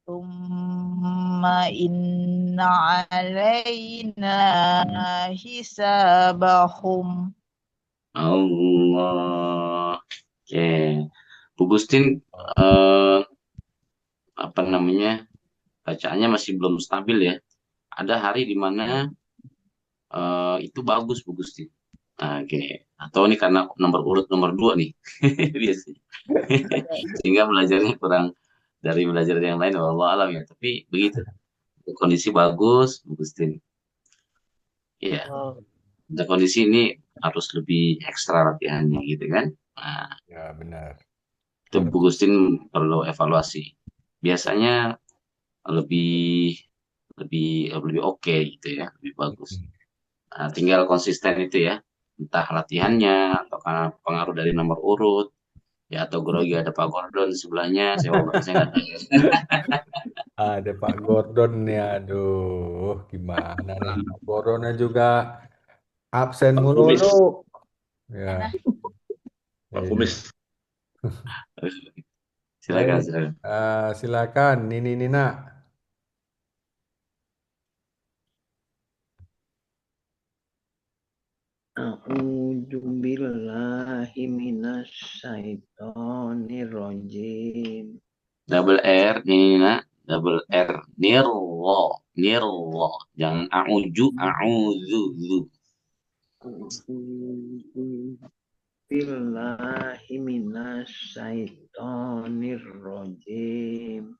Speaker 8: Thumma inna alayna hisabahum.
Speaker 2: Allah. Oke. Bu Gustin, apa namanya, bacaannya masih belum stabil ya. Ada hari di mana itu bagus, Bu Gustin. Oke. Atau ini karena nomor urut nomor 2 nih. Biasanya. Sehingga belajarnya kurang dari belajar yang lain, wallahu alam ya. Tapi begitu. Kondisi bagus, Bu Gustin. Iya. Untuk kondisi ini harus lebih ekstra latihannya gitu kan. Nah,
Speaker 1: Ya, benar.
Speaker 2: itu Bu Gustin perlu evaluasi. Biasanya lebih lebih oke gitu ya, lebih bagus. Nah, tinggal konsisten itu ya, entah latihannya atau karena pengaruh dari nomor urut ya, atau grogi ada Pak Gordon di sebelahnya, saya nggak tahu.
Speaker 1: Ada Pak Gordon nih, aduh, gimana nih? Pak Gordonnya juga absen
Speaker 4: Pak
Speaker 1: mulu.
Speaker 4: Kumis,
Speaker 1: Ya,
Speaker 4: Pak
Speaker 1: iya.
Speaker 4: Kumis.
Speaker 2: Silakan,
Speaker 1: Baik,
Speaker 2: silakan.
Speaker 1: silakan Nini Nina.
Speaker 9: A'udzu billahi minasyaitonirrajim.
Speaker 2: Double R ini nak, double R. Nirwo, nirwo. Jangan a'uju, a'udzu.
Speaker 9: Billahi minasyaitonirrajim.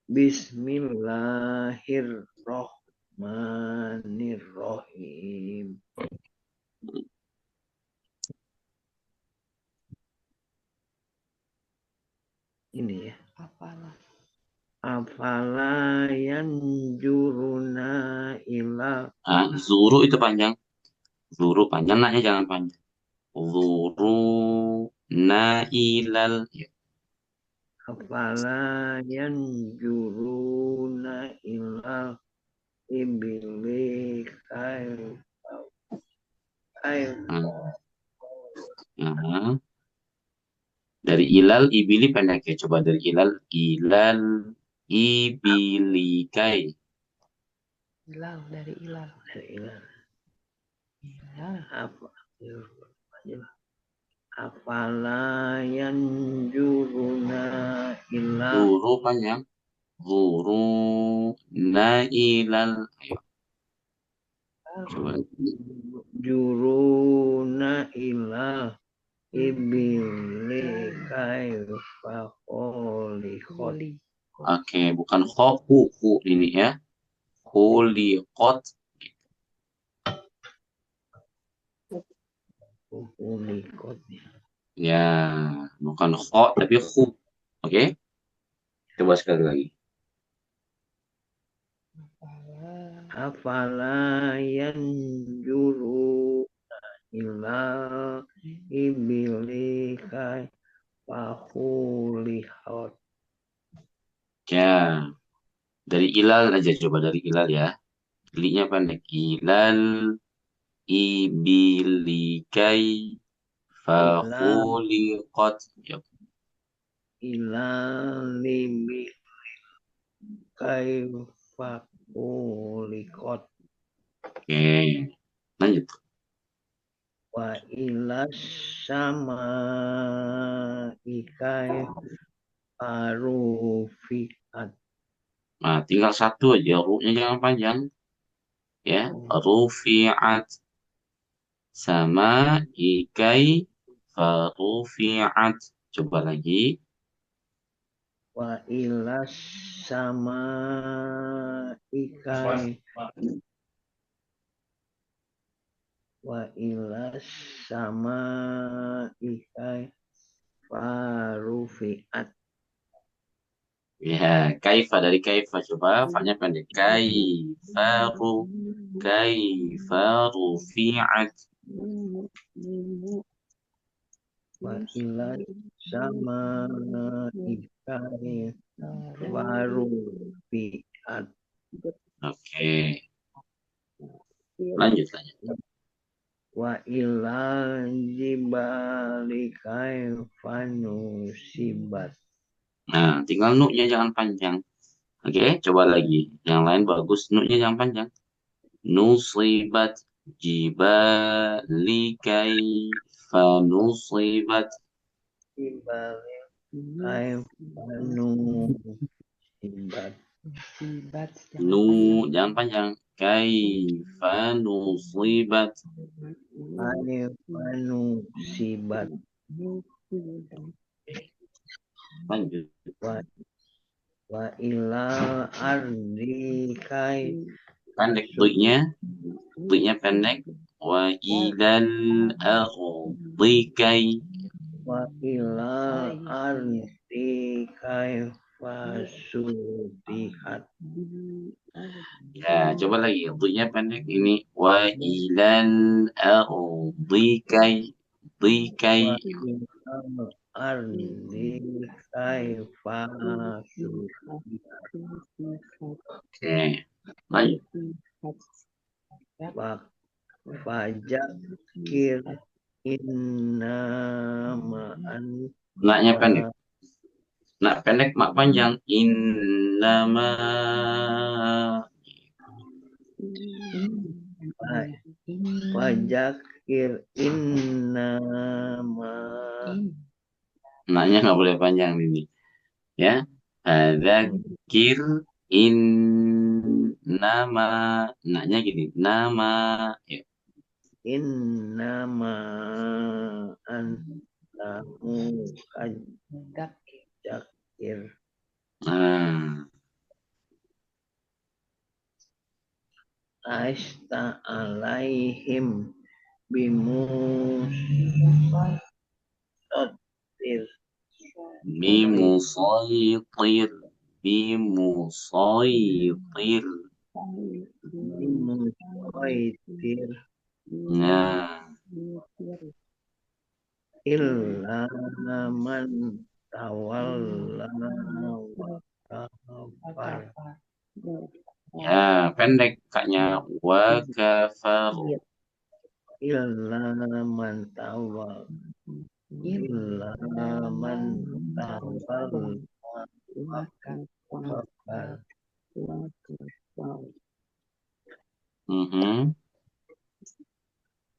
Speaker 9: Bismillahirrahmanirrahim. Ini ya. Afala yanjuruna ila.
Speaker 2: Zuru itu panjang. Zuru panjang, naknya jangan panjang. Zuru nailal. Ya.
Speaker 9: Afala yanjuruna ila ibili kail.
Speaker 2: Dari ilal, ibili pendek ya. Coba dari ilal, ibilikai.
Speaker 9: Dari ilal. Afala yanjuruna ila.
Speaker 2: Zuru panjang. Zuru nailal. Ayo. Coba.
Speaker 9: Juruna ila ibili kaifa khuliqat.
Speaker 2: Oke, bukan hu ini ya. Khuliqat.
Speaker 9: Khuliqat.
Speaker 2: Ya, bukan kho tapi hu. Oke. Coba sekali lagi.
Speaker 9: Afala yanjuruna ila ibili kaifa khuliqat.
Speaker 2: Ya, dari ilal aja, coba dari ilal ya. Iliknya pendek. Ilal ibilikai fakhuliqat. Yuk.
Speaker 9: Ilal ibili fakhuliqat.
Speaker 2: Oke, lanjut.
Speaker 9: Wa ilas sama ikai rufiat.
Speaker 2: Nah, tinggal satu aja, ru-nya jangan panjang. Ya, rufiat. Sama ikai farufiat. Coba lagi.
Speaker 9: Wa ilas sama ikai. Wa ilas sama ikai farufiat.
Speaker 2: Ya, kaifa dari kaifa, coba fa-nya pendek. Kaifaru fi'at.
Speaker 9: Wa ilas sama ikai farufiat.
Speaker 2: Oke. Lanjut.
Speaker 9: Wa ilal jibali kaifa nusibat.
Speaker 2: Nah, tinggal nu-nya jangan panjang. Oke, coba lagi. Yang lain bagus, nu-nya jangan panjang. Nusibat jibali kaifa nusibat.
Speaker 9: Jibali kaifa nusibat.
Speaker 2: Nu jangan panjang. Kaifa nusibat.
Speaker 9: Kaifa nusibat.
Speaker 2: Lanjut.
Speaker 9: Wa ilal ardi kai.
Speaker 2: Pendek tuiknya pendek. Wa ilal ardi kai.
Speaker 9: Wa ilal ardi kai fasutihat.
Speaker 2: Ya, coba lagi. Tuiknya pendek ini. Wa ilal ardi kai. Dikai.
Speaker 9: Ardi kaifa
Speaker 2: Oke, lanjut.
Speaker 9: Fajakir innamaan.
Speaker 2: Naknya pendek. Nak pendek, mak panjang. Innama.
Speaker 9: Fajak Fadzakir innama
Speaker 5: Naknya nggak boleh panjang ini. Ya. Fadzakir in nama. Naknya gini. Nama. Ya.
Speaker 9: innama antamu fadzakir
Speaker 5: Nah.
Speaker 9: lasta alaihim bimusaytir
Speaker 5: Bimusaytir. Bimusaytir.
Speaker 9: bimusaytir
Speaker 5: Nah.
Speaker 9: illa man tawalla wa kafar
Speaker 5: Ya, pendek kaknya. Wa kafar.
Speaker 9: illa man tawalla illa man tawalla wa kafar
Speaker 5: Mhm.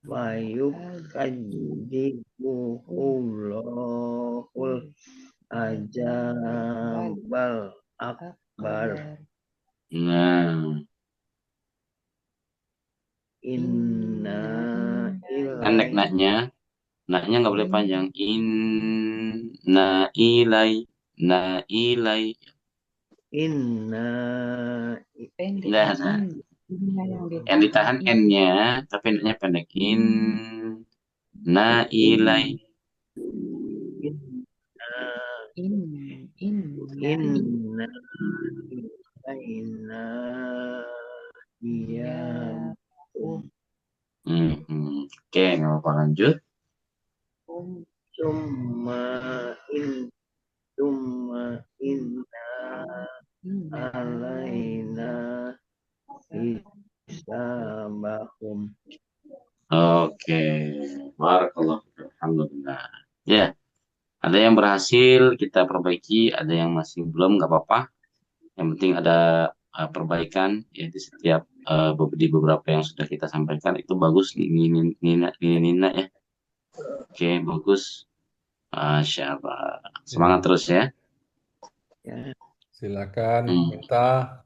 Speaker 9: wa yukadzibuhullahul ajabal akbar
Speaker 5: Nah.
Speaker 9: inna
Speaker 5: Pendek
Speaker 9: ilai
Speaker 5: naknya. Naknya nggak boleh panjang. Inna ilai. Na ilai.
Speaker 9: inna
Speaker 5: Nah, nah. Yang ditahan N-nya, tapi naknya pendek. Na ilai.
Speaker 9: inna ilaina iya
Speaker 5: Oke, nggak apa-apa lanjut.
Speaker 9: summa inna alaina hisabahum
Speaker 5: Oke, barakallah. Alhamdulillah. Ya, ada yang berhasil kita perbaiki, ada yang masih belum, nggak apa-apa. Yang penting ada perbaikan ya di setiap di beberapa yang sudah kita sampaikan itu bagus Nina ya. Oke, bagus. Masya Allah. Semangat
Speaker 1: Ya,
Speaker 5: terus ya.
Speaker 9: ya
Speaker 1: silakan
Speaker 5: Hmm.
Speaker 1: Minta.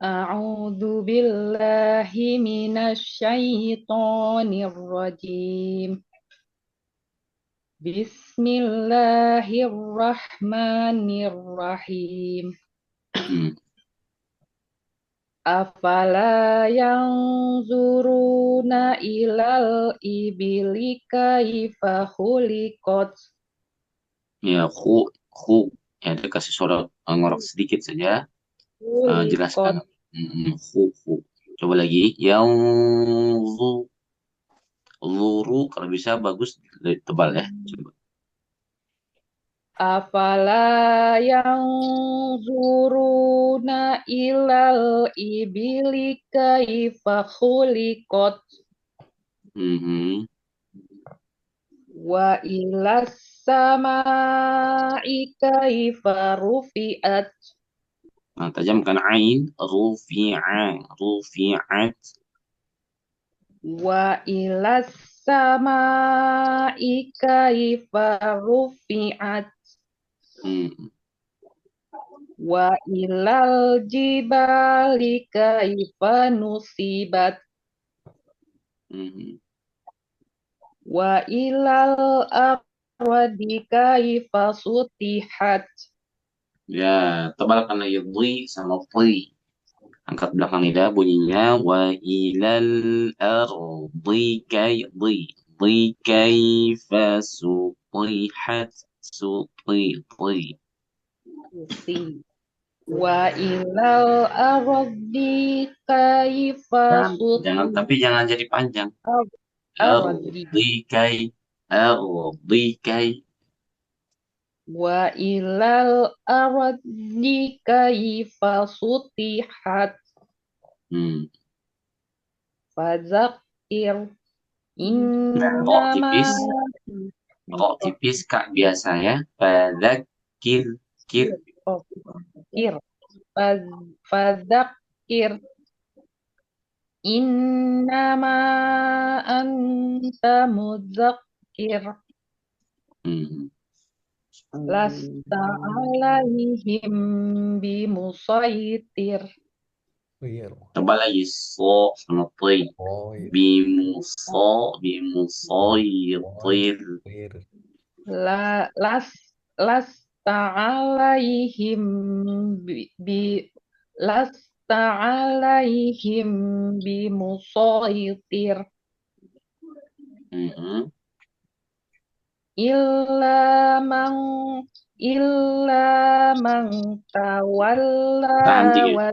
Speaker 10: A'udzu billahi minasyaitonir rajim. Bismillahirrahmanirrahim. Afala yanzuruna ilal ibili kaifa khuliqat.
Speaker 5: Ya, ya dia kasih sorot ngorok sedikit saja. Jelaskan. Coba lagi. Yang luru kalau bisa bagus tebal ya. Coba.
Speaker 10: Afala yanzuruna ilal ibili kaifa khuliqat wa ilas samai kaifa rufi'at.
Speaker 5: Nah, tajamkan ain. Rufi'at.
Speaker 10: Wa ilas samai kaifa rufi'at. Wa ilal jibali kaifa nusibat. Wa ilal ardi kaifa sutihat.
Speaker 5: Ya, tebalkan yudhi sama ti. Angkat belakang lidah bunyinya wa ilal ardi kaifa sutihat.
Speaker 10: Wa ilal ardi kaifa sutihat.
Speaker 5: Jangan jadi panjang. Ardi kai.
Speaker 10: Wa ilal ardi kaifa sutihat. Fadzakir innama
Speaker 5: Rok tipis kak biasa ya. Fadzakir.
Speaker 10: fadzakir innama anta mudzakir
Speaker 5: Hmm.
Speaker 10: lasta alaihim bimusaitir.
Speaker 1: Iya.
Speaker 5: Coba lagi so sama toy.
Speaker 1: Oh, iya.
Speaker 5: Bimusoyitir.
Speaker 1: Clear.
Speaker 10: Lasta alaihim lasta alaihim bimusaitir
Speaker 5: Mhm.
Speaker 10: illa man illa man tawalla
Speaker 5: Tahan dikit.
Speaker 10: wa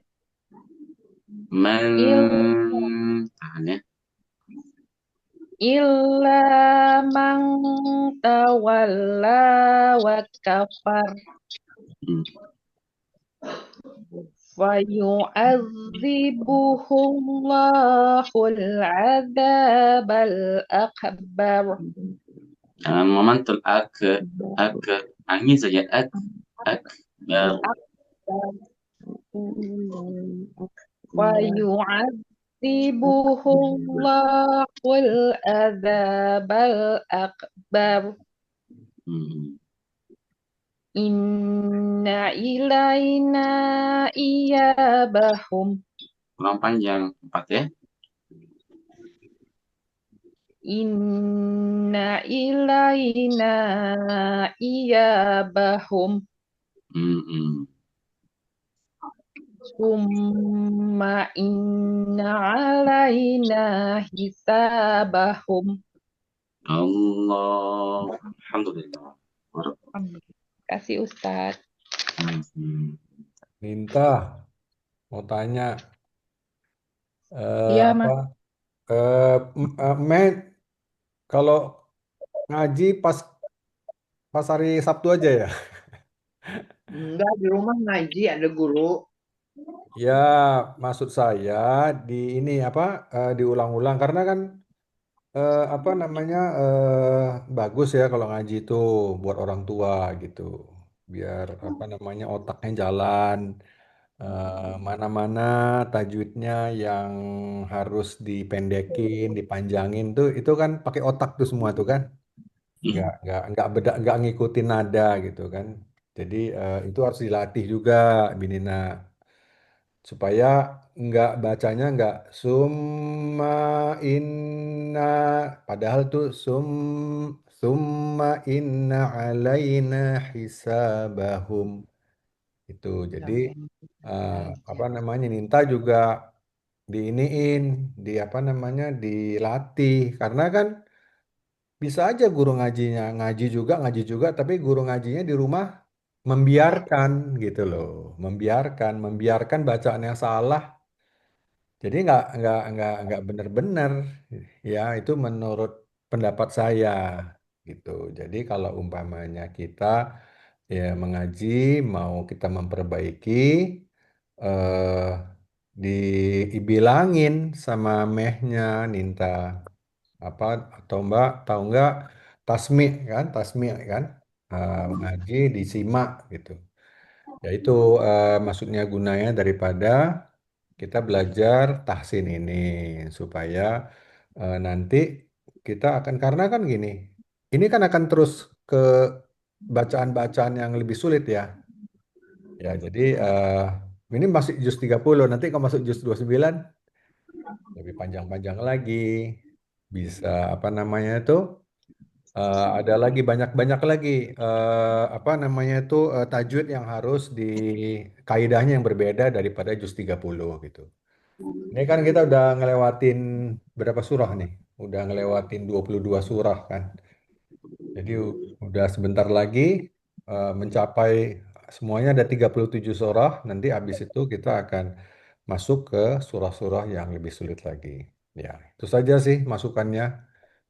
Speaker 5: Tahan ya.
Speaker 10: illa man tawalla wa kafar
Speaker 5: Hmm.
Speaker 10: fayu'adzibuhullahul adzabal akbar.
Speaker 5: Jangan memantul angin saja akbar.
Speaker 10: Fayu'adzibuhullahul adzabal akbar.
Speaker 5: Hmm.
Speaker 10: Inna ilaina iyabahum.
Speaker 5: Kurang panjang 4 ya.
Speaker 10: Inna ilaina iyabahum.
Speaker 5: Hmm.
Speaker 10: Summa inna alaina hisabahum.
Speaker 5: Allah. Alhamdulillah.
Speaker 10: Terima kasih Ustadz.
Speaker 5: Hmm.
Speaker 1: Minta mau tanya
Speaker 10: Iya,
Speaker 1: apa?
Speaker 10: Mas.
Speaker 1: Men, kalau ngaji pas hari Sabtu aja ya?
Speaker 9: Enggak, di rumah ngaji ada guru.
Speaker 1: Ya, maksud saya di ini apa diulang-ulang karena kan apa namanya bagus ya kalau ngaji itu buat orang tua gitu. Biar apa namanya otaknya jalan. Mana-mana tajwidnya yang harus dipendekin, dipanjangin tuh itu kan pakai otak tuh semua tuh kan. Nggak ngikutin nada gitu kan. Jadi itu harus dilatih juga Binina supaya nggak bacanya nggak summa inna padahal tuh summa inna alaina hisabahum itu jadi eh, apa namanya Ninta juga diiniin di apa namanya dilatih karena kan bisa aja guru ngaji juga tapi guru ngajinya di rumah membiarkan gitu loh membiarkan bacaan yang salah jadi nggak benar-benar ya itu menurut pendapat saya gitu jadi kalau umpamanya kita ya mengaji mau kita memperbaiki eh dibilangin sama mehnya Ninta apa atau Mbak tahu nggak tasmi kan ngaji disimak gitu ya itu maksudnya gunanya daripada kita belajar tahsin ini supaya nanti kita akan karena kan gini ini kan akan terus ke bacaan-bacaan yang lebih sulit ya ya jadi ini masih juz 30 nanti kalau masuk juz 29 lebih panjang-panjang lagi bisa apa namanya itu ada lagi banyak-banyak lagi apa namanya itu tajwid yang harus di kaidahnya yang berbeda daripada juz 30 gitu. Ini kan kita udah ngelewatin berapa surah nih? Udah ngelewatin 22 surah kan. Jadi udah sebentar lagi mencapai semuanya ada 37 surah. Nanti habis itu kita akan masuk ke surah-surah yang lebih sulit lagi. Ya, itu saja sih masukannya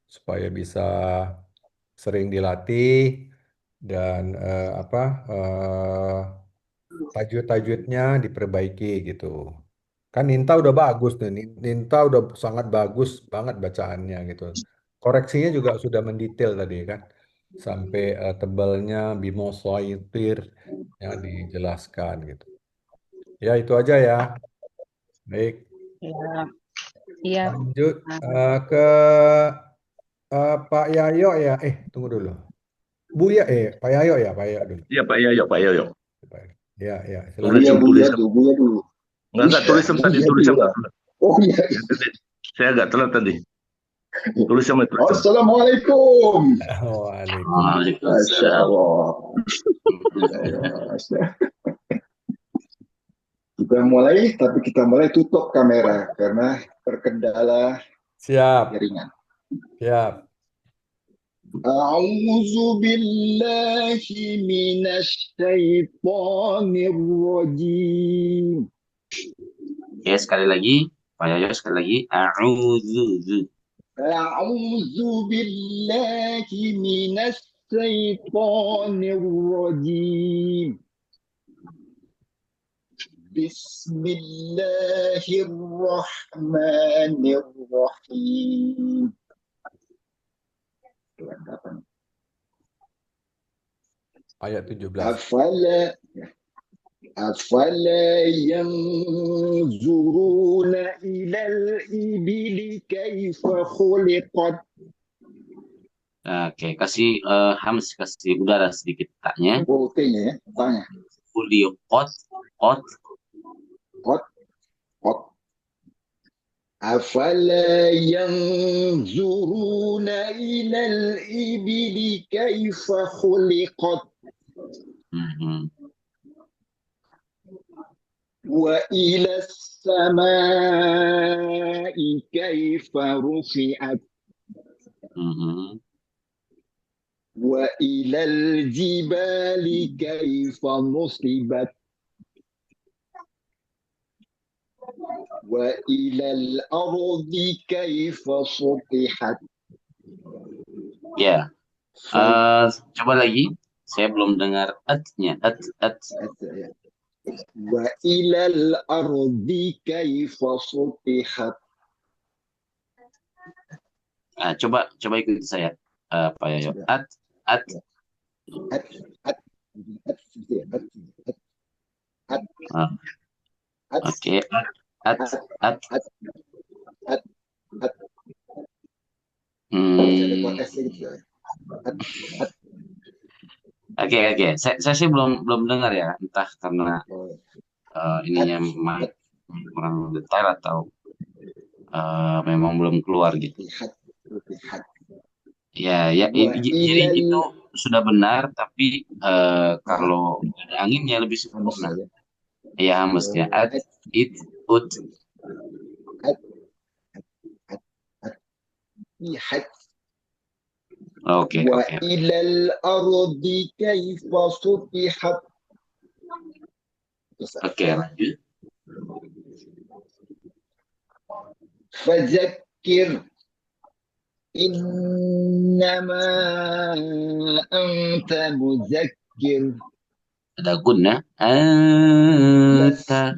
Speaker 1: supaya bisa sering dilatih dan apa tajwid-tajwidnya diperbaiki gitu. Kan Ninta udah bagus nih, Ninta udah sangat bagus banget bacaannya gitu. Koreksinya juga sudah mendetail tadi kan, sampai tebalnya bimosoitir ya dijelaskan gitu. Ya, itu aja ya. Baik,
Speaker 10: Ya, iya.
Speaker 1: lanjut ke Pak Yayo ya. Tunggu dulu. Pak Yayo ya, Pak Yayo dulu.
Speaker 4: Iya Pak Yoyo, Pak Yoyo.
Speaker 1: Ya, ya,
Speaker 4: Tulis
Speaker 1: silakan.
Speaker 11: Buya
Speaker 4: tulis.
Speaker 11: tuh, Buya dulu.
Speaker 4: Enggak tulis sama tadi,
Speaker 11: Buya
Speaker 4: tulis
Speaker 11: dulu
Speaker 4: sama
Speaker 11: lah.
Speaker 4: tadi.
Speaker 11: Oh iya.
Speaker 4: Ya, tadi. Saya agak telat tadi. Tulis sama tulis sama.
Speaker 11: Assalamualaikum.
Speaker 1: Waalaikumsalam.
Speaker 11: Masya
Speaker 5: Waalaikumsalam.
Speaker 11: Allah. Kita mulai, tapi kita mulai tutup kamera karena terkendala
Speaker 1: Siap.
Speaker 11: jaringan.
Speaker 1: Siap.
Speaker 11: A'udzu billahi minasy syaithanir rajim.
Speaker 5: Oke, sekali lagi. Pak Yoyo sekali lagi. A'udzu.
Speaker 11: A'udzu billahi minasy syaithanir rajim. Bismillahirrahmanirrahim.
Speaker 1: Ayat 17.
Speaker 11: Afala yanzuruna ilal ibili kaifa khuliqat.
Speaker 5: Oke, kasih Hams, kasih udara sedikit taknya.
Speaker 11: Oke-nya ya, tanya.
Speaker 5: Khuliqat.
Speaker 11: Afala yanzuruna ilal ibili kaifa khuliqat. Wa ila samai kaifa rufi'at. Wa ilal jibali kaifa nusibat. Wa ilal ardi kaifa sutihat.
Speaker 5: Ya. Coba lagi. Saya belum dengar at-nya. At.
Speaker 11: Wa ilal ardi kaifa sutihat.
Speaker 5: Coba ikuti saya, Pak Yoyo. At. Oke. At. Oke. Saya sih belum dengar ya, entah karena ininya kurang detail atau memang belum keluar gitu. Ya, jadi itu sudah benar, tapi kalau ada anginnya lebih sempurna. Ya, mestinya at, it, ut. Oke.
Speaker 11: Wa ilal ardi kaifa sutihat.
Speaker 5: Oke, lanjut.
Speaker 11: Fadzakir innama anta muzakkir.
Speaker 5: Ada gunna. Anta.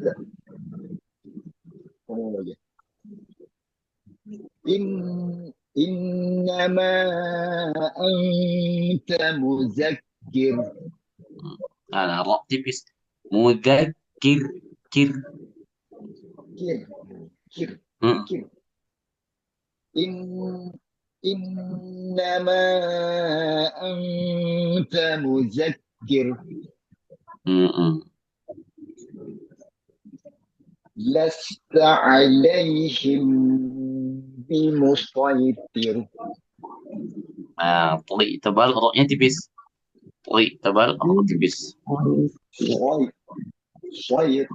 Speaker 11: Oh ya. Innama anta muzakkir.
Speaker 5: Ra tipis. Muzakkir. Kir.
Speaker 11: Innama anta muzakkir. Lasta alaihim bimusaytir.
Speaker 5: Tli tebal, roknya tipis. Tli tebal, rok tipis.
Speaker 11: Saytir.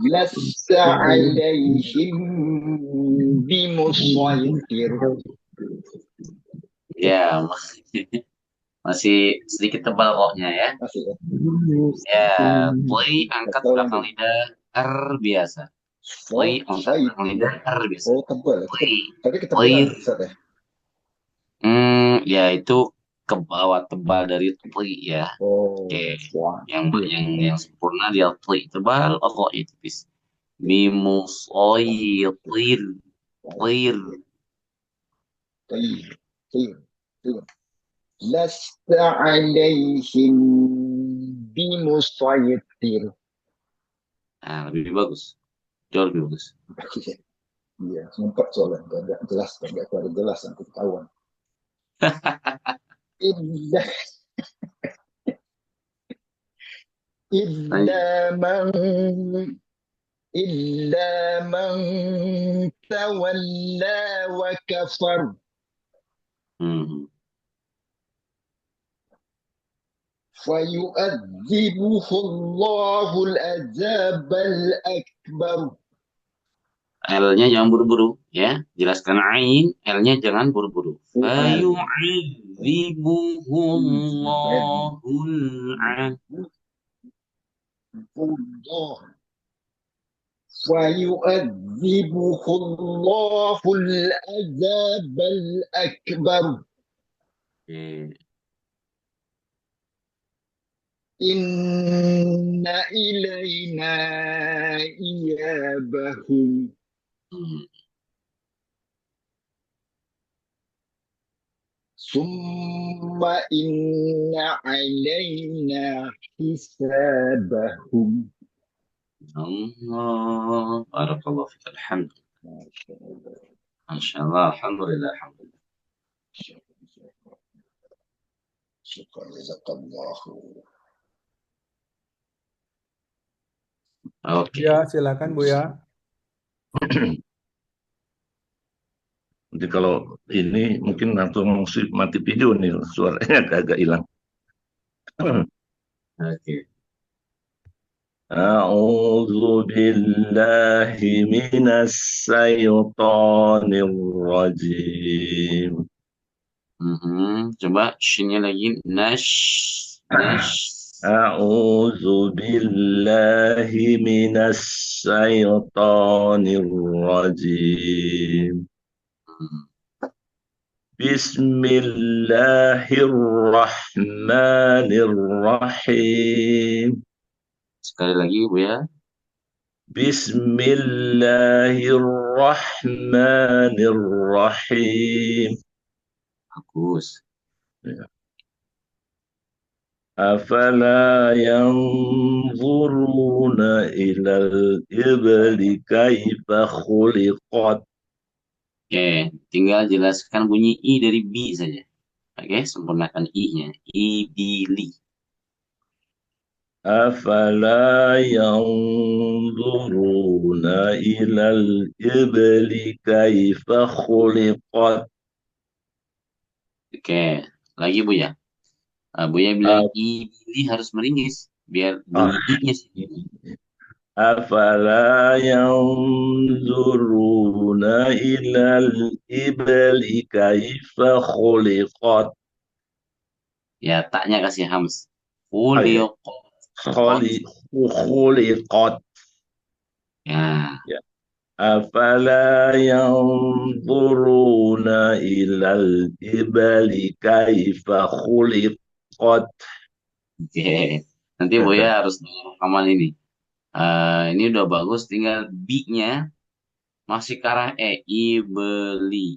Speaker 11: Lasta alaihim bimusaytir.
Speaker 5: Ya, masih sedikit tebal roknya ya. Ya, tli angkat belakang lidah R biasa. Tli angkat belakang lidah R biasa.
Speaker 11: Oh, tebal. Tapi
Speaker 5: ketebalan,
Speaker 11: Ustaz ya.
Speaker 5: Ya itu ke bawah tebal dari tli ya. Oke. Yang sempurna dia tli tebal, roknya tipis. Bimusaytir.
Speaker 11: Lasta alaihim bimusaytir.
Speaker 5: Nah, lebih bagus. Jauh lebih bagus.
Speaker 11: Iya, sempat soalnya nggak jelas, nggak keluar jelas nanti ketahuan. Illa illa man illa man tawalla wa kafar. فيؤذبه الله العذاب الأكبر.
Speaker 5: L-nya jangan buru-buru ya. Jelaskan ain, L-nya jangan buru-buru.
Speaker 11: فيؤذبه الله العذاب الأكبر. إن إلينا إيابهم. ثم إن علينا حسابهم.
Speaker 5: Allah, barakallahu fik, alhamdulillah. Masya Allah, alhamdulillah, alhamdulillah.
Speaker 11: Syukur jazakallahu.
Speaker 5: Oke.
Speaker 1: Ya, silakan Bu ya.
Speaker 4: Jadi kalau ini mungkin langsung mati video nih, suaranya agak hilang.
Speaker 5: Oke.
Speaker 4: A'udzu billahi minas syaitonir rajim.
Speaker 5: Coba shinnya lagi.
Speaker 4: A'udzu billahi minas syaitonir rajim. Bismillahirrahmanirrahim.
Speaker 5: Sekali lagi Bu ya.
Speaker 4: Bismillahirrahmanirrahim.
Speaker 5: Bagus.
Speaker 4: Ya. Afala yanzuruna ilal ibli kaifa khuliqat.
Speaker 5: Oke, tinggal jelaskan bunyi I dari B saja. Oke, sempurnakan I-nya. Ibili.
Speaker 4: Afala yanzuruna ilal ibli kaifa khuliqat.
Speaker 5: Oke, lagi Bu ya. Bu ya bilang ibili harus meringis biar bunyi I-nya sendiri.
Speaker 4: Afala yanzuruna ilal ibli kaifa khuliqat.
Speaker 5: Ya, taknya kasih hams.
Speaker 4: Khuliqat.
Speaker 5: Ya.
Speaker 4: Afala yanzuruna ilal ibli kaifa khuliqat.
Speaker 5: Oke. Nanti Bu ya harus rekaman ini. Ini udah bagus, tinggal B-nya masih ke arah ibeli.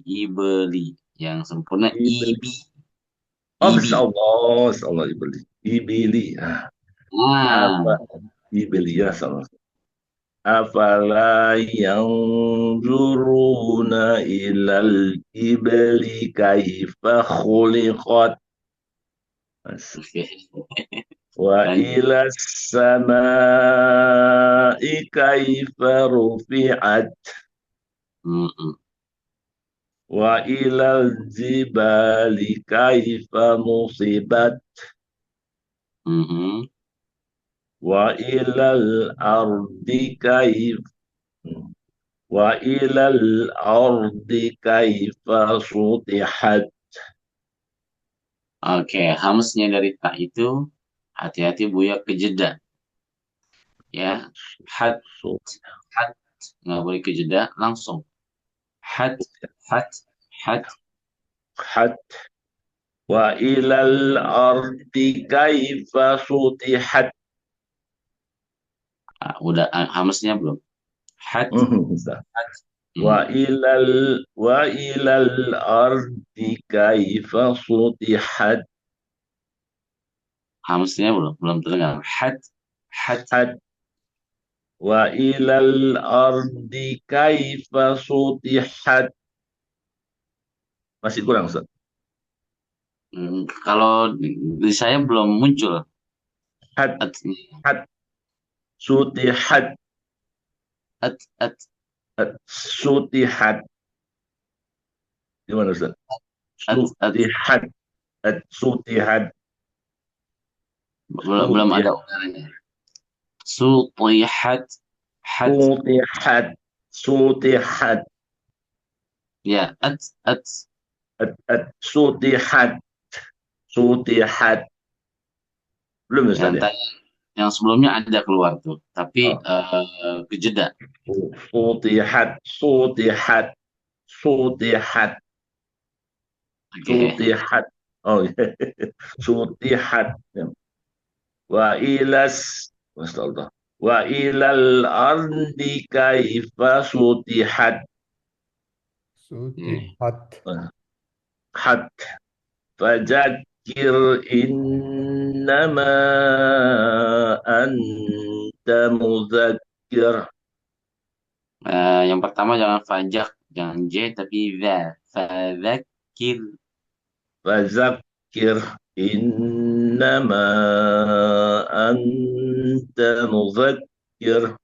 Speaker 5: Yang sempurna ibi.
Speaker 4: Masya Allah, ibili. Ibili ya salah. Afala yanzuruna ilal ibli kaifa khuliqat. Wa ilas samai kaifa rufi'at. Wa ilal jibali kaifa nusibat. Wa ilal ardi kaifa sutihat.
Speaker 5: Oke, hamsnya dari tak itu hati-hati Buya kejeda. Ya, hat nggak boleh kejeda, langsung hat.
Speaker 4: Wa ilal ardi kaifa sutihat.
Speaker 5: Udah hamsnya belum? Hat. Wa
Speaker 4: ilal ardi kaifa sutihat.
Speaker 5: Hamznya belum terdengar. Had.
Speaker 4: Had. Wa ilal ardi kaifa sutihat. Masih kurang, Ustaz.
Speaker 5: Kalau di saya belum muncul.
Speaker 4: Had.
Speaker 5: At.
Speaker 4: Had. Sutihat.
Speaker 5: At.
Speaker 4: Sutihat. Gimana, Ustaz?
Speaker 5: At.
Speaker 4: Sutihat. Sutihat.
Speaker 5: Belum ada udaranya. Sutihat. Had.
Speaker 4: Sutihat. Sutihat.
Speaker 5: Ya, at.
Speaker 4: Sutihat. Sutihat. Belum, Ustaz, ya?
Speaker 5: Yang sebelumnya ada keluar tuh, tapi kejeda.
Speaker 4: Sutihat. Sutihat. Sutihat. Sutihat. Oh, sutihat. Wa ilas. Astagfirullah. Wa ilal ardi kaifa sutihat.
Speaker 1: Sutihat.
Speaker 4: Hat. Fadzakir innama anta mudzakir.
Speaker 5: Yang pertama jangan fajak, jangan j tapi za. Fadzakir.
Speaker 4: Fadzakir innama anta mudzakir.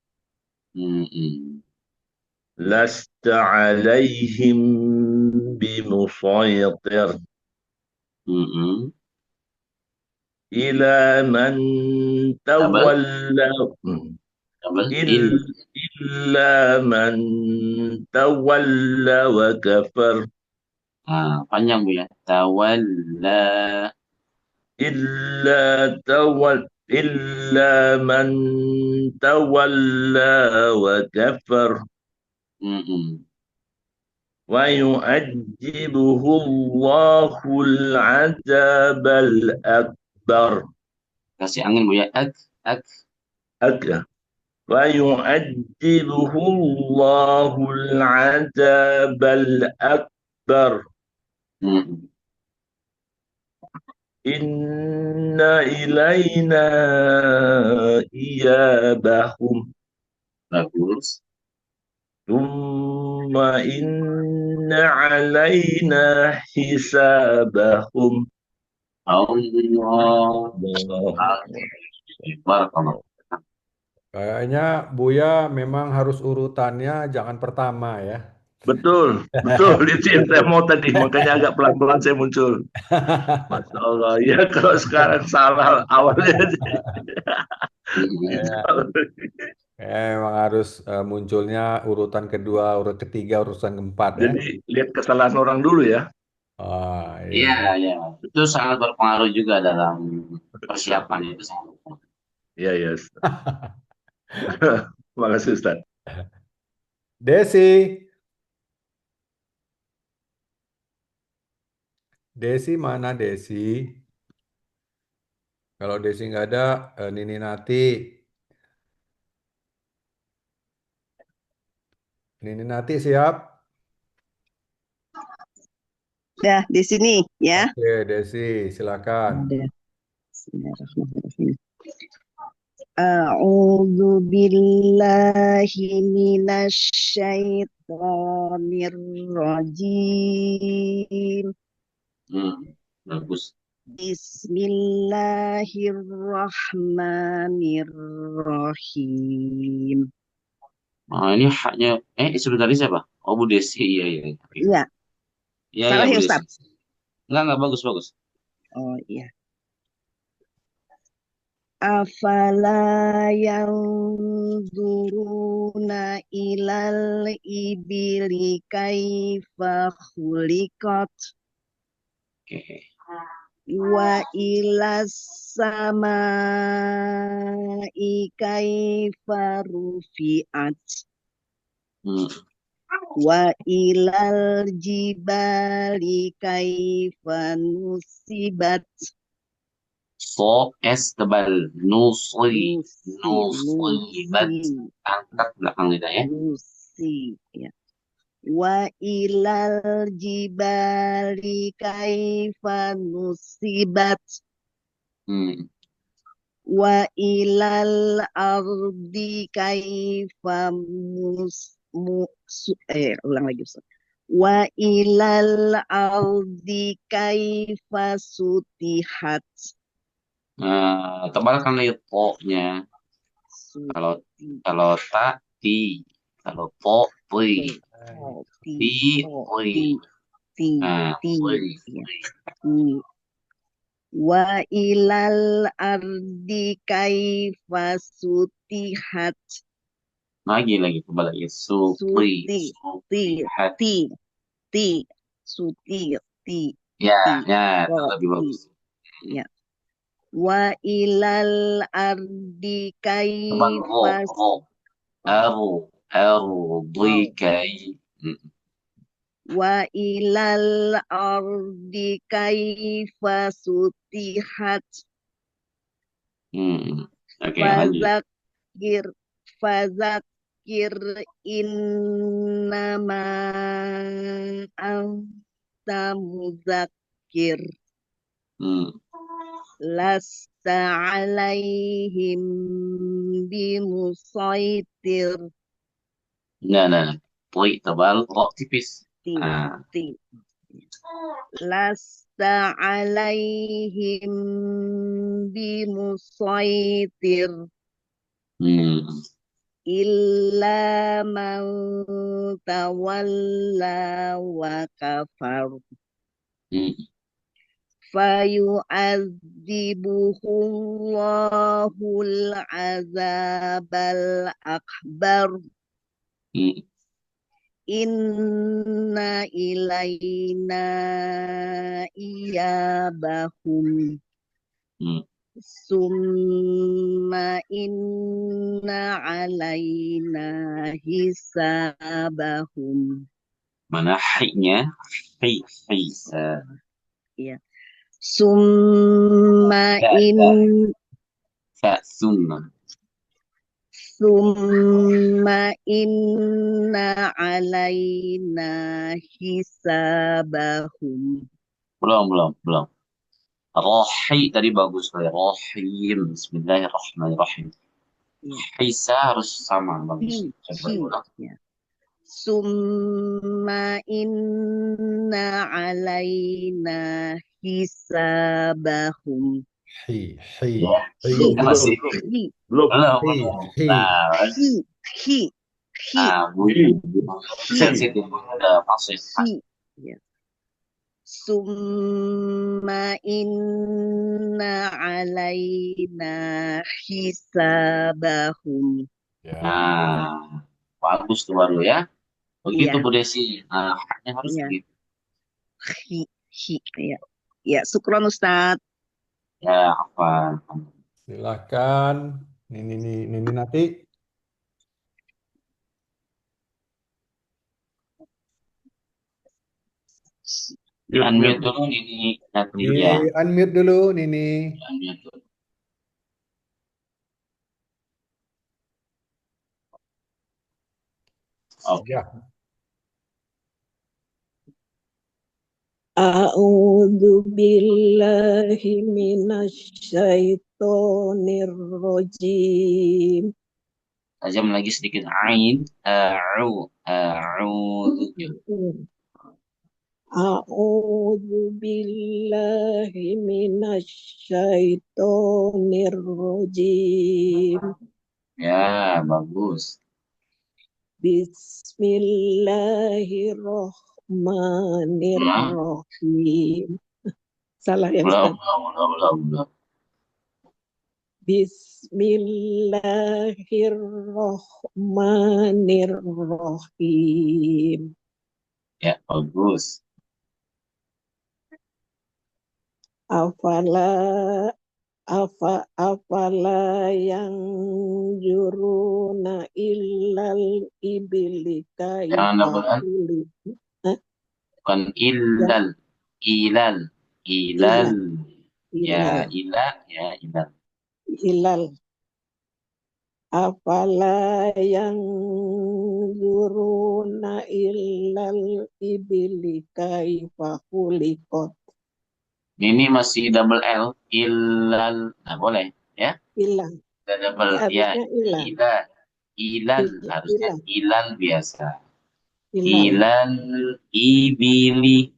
Speaker 4: Lasta alaihim bimusaytir. Ila man tawalla. Illa man tawalla wa kafar.
Speaker 5: Panjang Bu ya. Tawalla.
Speaker 4: Illa man tawalla wa kafar. Wa yu'adzibuhu Allahul 'adzabal akbar.
Speaker 5: Kasih angin Bu ya.
Speaker 4: Wa yu'adzibuhu Allahul 'adzabal akbar. Inna ilaina iyabahum.
Speaker 5: Bagus.
Speaker 4: Thumma inna alaina hisabahum.
Speaker 5: Allah. Barakallah.
Speaker 1: Kayaknya Buya memang harus urutannya jangan pertama ya.
Speaker 4: Betul. Itu yang saya mau tadi, makanya agak pelan-pelan saya muncul. Masya Allah, ya kalau sekarang salah awalnya.
Speaker 1: Memang harus munculnya urutan kedua, urutan ketiga, urutan keempat ya.
Speaker 4: Jadi lihat kesalahan orang dulu ya.
Speaker 5: Iya. Itu sangat berpengaruh juga dalam persiapan itu.
Speaker 4: Iya. Terima kasih, Ustaz.
Speaker 1: Desi mana Desi? Kalau Desi nggak ada, Nini Nati. Nini Nati siap?
Speaker 12: Dah di sini ya.
Speaker 1: Oke, Desi, silakan.
Speaker 12: Bismillahirrahmanirrahim. A'udzu billahi minasyaitonir rajim.
Speaker 5: Bagus.
Speaker 12: Bismillahirrahmanirrahim.
Speaker 5: Ini haknya isu dari siapa? Oh, Bu Desi. Iya.
Speaker 12: Iya. Salah ya, Ustaz?
Speaker 5: Enggak, bagus.
Speaker 12: Oh iya. Afala yanzuruna ilal ibili kaifa khuliqat. Wa ilas samai kaifa rufi'at. Wa ilal jibali kaifa nusibat.
Speaker 5: Tebal. Nusibat. Angkat belakang lidah ya.
Speaker 12: Ya. Wa ilal jibali kaifa nusibat. Wa ilal ardi kaifa ulang lagi Ustaz. Wa ilal ardi kaifa sutihat.
Speaker 5: Tebalkan lagi to-nya. Kalau ta ti, kalau to pui, ti pui. Pui.
Speaker 12: Wa ilal ardi kaifa sutihat.
Speaker 5: Lagi tebal lagi. Supri. Ya, itu lebih bagus.
Speaker 12: Ya. Wa ilal ardi
Speaker 5: Tebal
Speaker 12: kaifa
Speaker 5: ardi kai.
Speaker 12: Wa ilal ardi kaifa sutihat.
Speaker 5: Oke, lanjut.
Speaker 12: Fazakir innama anta muzakir. Lasta alaihim bimusaitir.
Speaker 5: Nah. Pui tebal, ro tipis.
Speaker 12: Lasta alaihim bimusaitir. Illa man tawalla wa kafar. Fayu'adzibuhullahul azabal akbar. Inna ilaina iyabahum. Summa inna alaina hisabahum.
Speaker 5: Mana hi-nya? Hi.
Speaker 12: Ya. Summa inna alaina hisabahum.
Speaker 5: Belum. Rohi tadi bagus sekali. Rohim. Bismillahirrahmanirrahim. Hisa harus sama, bagus.
Speaker 12: Summa inna alaina hisabahum.
Speaker 5: Belum. Sensitif.
Speaker 12: Summa inna alaina hisabahum.
Speaker 5: Bagus tuh baru ya. Begitu Bu Desi. Haknya harus begitu.
Speaker 12: Ya, syukron Ustaz.
Speaker 5: Ya, apa?
Speaker 1: Silakan. Nini Nati.
Speaker 5: Unmute dulu Nini Nati ya.
Speaker 1: Unmute dulu Nini.
Speaker 5: Unmute dulu. Oke.
Speaker 13: A'udzu billahi minasyaitonir rajim.
Speaker 5: Tajam lagi sedikit ain.
Speaker 13: A'udzu billahi minasyaitonir rajim.
Speaker 5: Ya, bagus.
Speaker 13: Bismillahirrahmanirrahim. Salah ya Ustaz?
Speaker 5: Belum.
Speaker 13: Bismillahirrahmanirrahim.
Speaker 5: Ya, bagus.
Speaker 13: Afala yang juruna illal ibli
Speaker 5: Jangan double L. Bukan ilal. Ya, ilal.
Speaker 13: Afala yang juruna illal ibli kaifa khuliqat.
Speaker 5: Ini masih double L. Ilal. Nah, boleh. ya.
Speaker 13: Ilan.
Speaker 5: Ada double ya.
Speaker 13: Harusnya ilan.
Speaker 5: Ilal harusnya
Speaker 13: Ilan.
Speaker 5: ilal biasa.
Speaker 13: Ilal.
Speaker 5: Ilal ibili.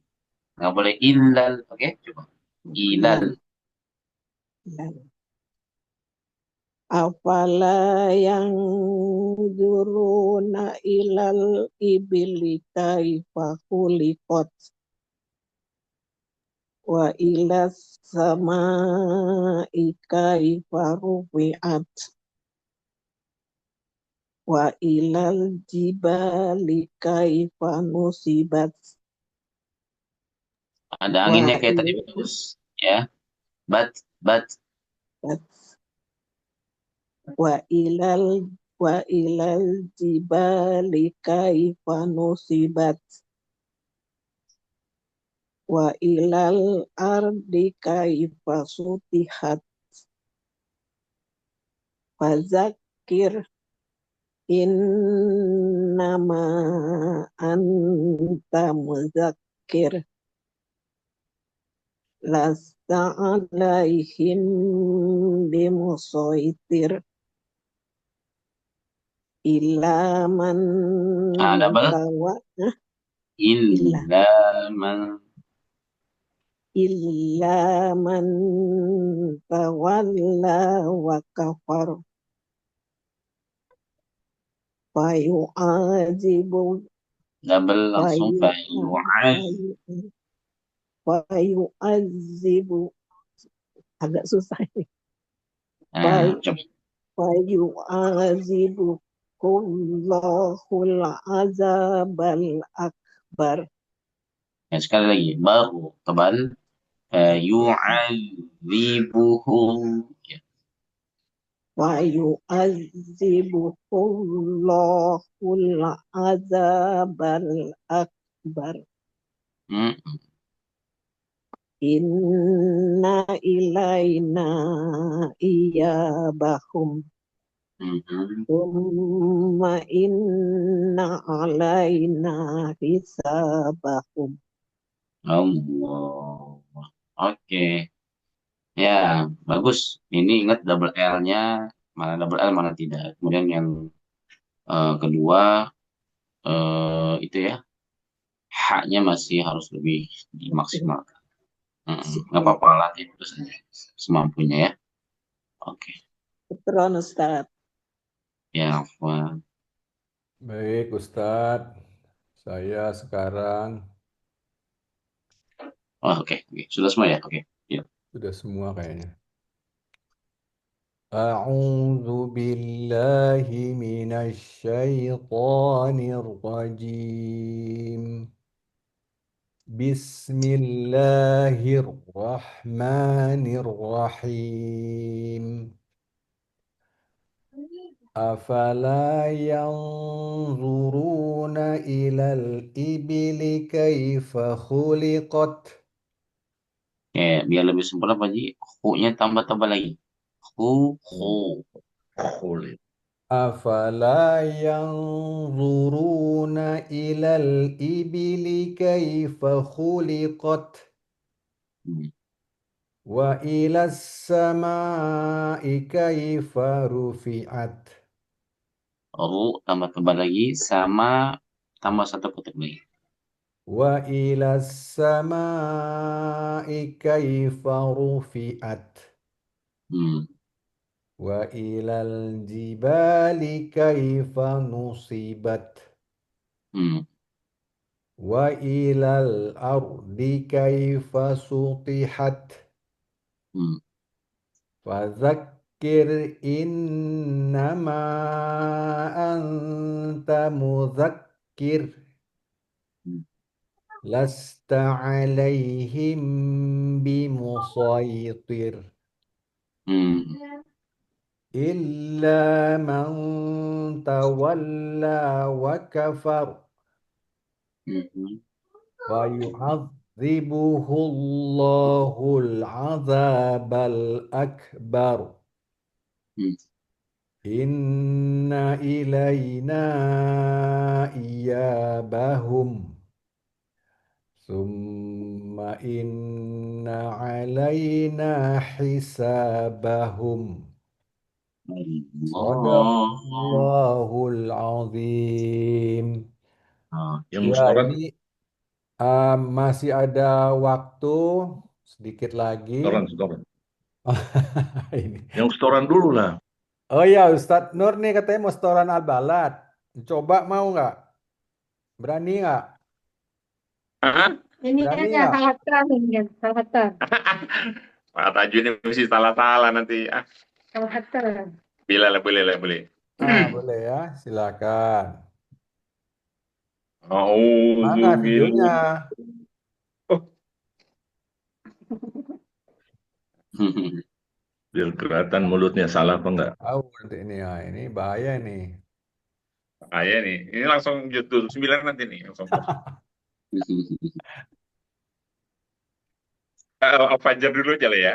Speaker 5: Nggak boleh ilal. Oke, coba. Ilal.
Speaker 13: Ilal. Afala yang zuruna ilal ibili kaifa khuliqat wa ilas samai kaifa rufi'at wa ilal jibali kaifa nusibat
Speaker 5: Ada
Speaker 13: wa
Speaker 5: anginnya kayak tadi bagus. Ya. But
Speaker 13: wa ilal jibali kaifa nusibat wa ilal ardi kaifa sutihat fazakir innama anta muzakkir lasta alaihim bimusaitir illa man
Speaker 5: double.
Speaker 13: tawa
Speaker 5: Illa man
Speaker 13: tawalla wa kafar fayu'azibu
Speaker 5: double langsung
Speaker 13: fayu'azibu agak susah ini. Fayu'azibu kullahul azabal akbar.
Speaker 5: Ya, sekali lagi baru tebal. Yu'adzibuhum. Ya.
Speaker 13: Fayu'azibu kullahul azabal akbar. Inna ilaina iyabahum. Thumma inna alaina hisabahum.
Speaker 5: Allah. Oke. Ya, bagus. Ini ingat double L-nya, mana double L, mana tidak. Kemudian yang kedua, itu ya, H-nya masih harus lebih dimaksimalkan. Nggak apa-apa, latih itu saja. Semampunya ya. Oke.
Speaker 13: Syukran Ustaz.
Speaker 5: Ya, Afwan.
Speaker 1: Baik, Ustadz. Saya sekarang.
Speaker 5: Oke. Sudah semua ya? Oke. Ya.
Speaker 1: Sudah semua kayaknya. A'udzu billahi minasy syaithanir rajim. Bismillahirrahmanirrahim. أفلا ينظرون إلى الإبل كيف خلقت
Speaker 5: Biar lebih sempurna Pak Ji, hu-nya tambah tebal lagi. Hu.
Speaker 1: أفلا ينظرون إلى الإبل كيف خلقت وإلى السماء كيف رفعت.
Speaker 5: Ru tambah tebal lagi, sama tambah satu kutub lagi.
Speaker 1: وإلى السماء كيف رفعت وإلى الجبال كيف نصبت وإلى الأرض كيف سطحت فذكر إنما أنت مذكر لست عليهم بمسيطر إلا من تولى وكفر فيعذبه الله العذاب الأكبر إن إلينا إيابهم Summa inna alaina hisabahum.
Speaker 5: Allah.
Speaker 1: Sadaqallahul azim.
Speaker 4: Yang
Speaker 1: Ya,
Speaker 4: mustorat
Speaker 1: ini masih ada waktu sedikit lagi.
Speaker 4: setoran.
Speaker 1: Ini.
Speaker 4: Yang setoran dulu lah.
Speaker 1: Oh ya, Ustadz Nur nih katanya mau setoran al-balad. Coba mau nggak? Berani nggak?
Speaker 3: Hah?
Speaker 6: Ini
Speaker 1: Berani
Speaker 6: aja
Speaker 1: nggak?
Speaker 6: Sawatan ini kan, Sawatan.
Speaker 3: Pak Tajud ini mesti salah-salah nanti.
Speaker 6: Sawatan.
Speaker 3: Bila lah, boleh lah, boleh.
Speaker 1: Boleh ya, silakan.
Speaker 3: A'udzu
Speaker 1: Mana videonya?
Speaker 3: Oh,
Speaker 4: Biar kelihatan mulutnya salah apa enggak.
Speaker 1: Tahu nanti ini ya, ini bahaya nih.
Speaker 3: bahaya nih. Ini langsung judul 9 nanti nih. Langsung. Fajar dulu aja lah ya.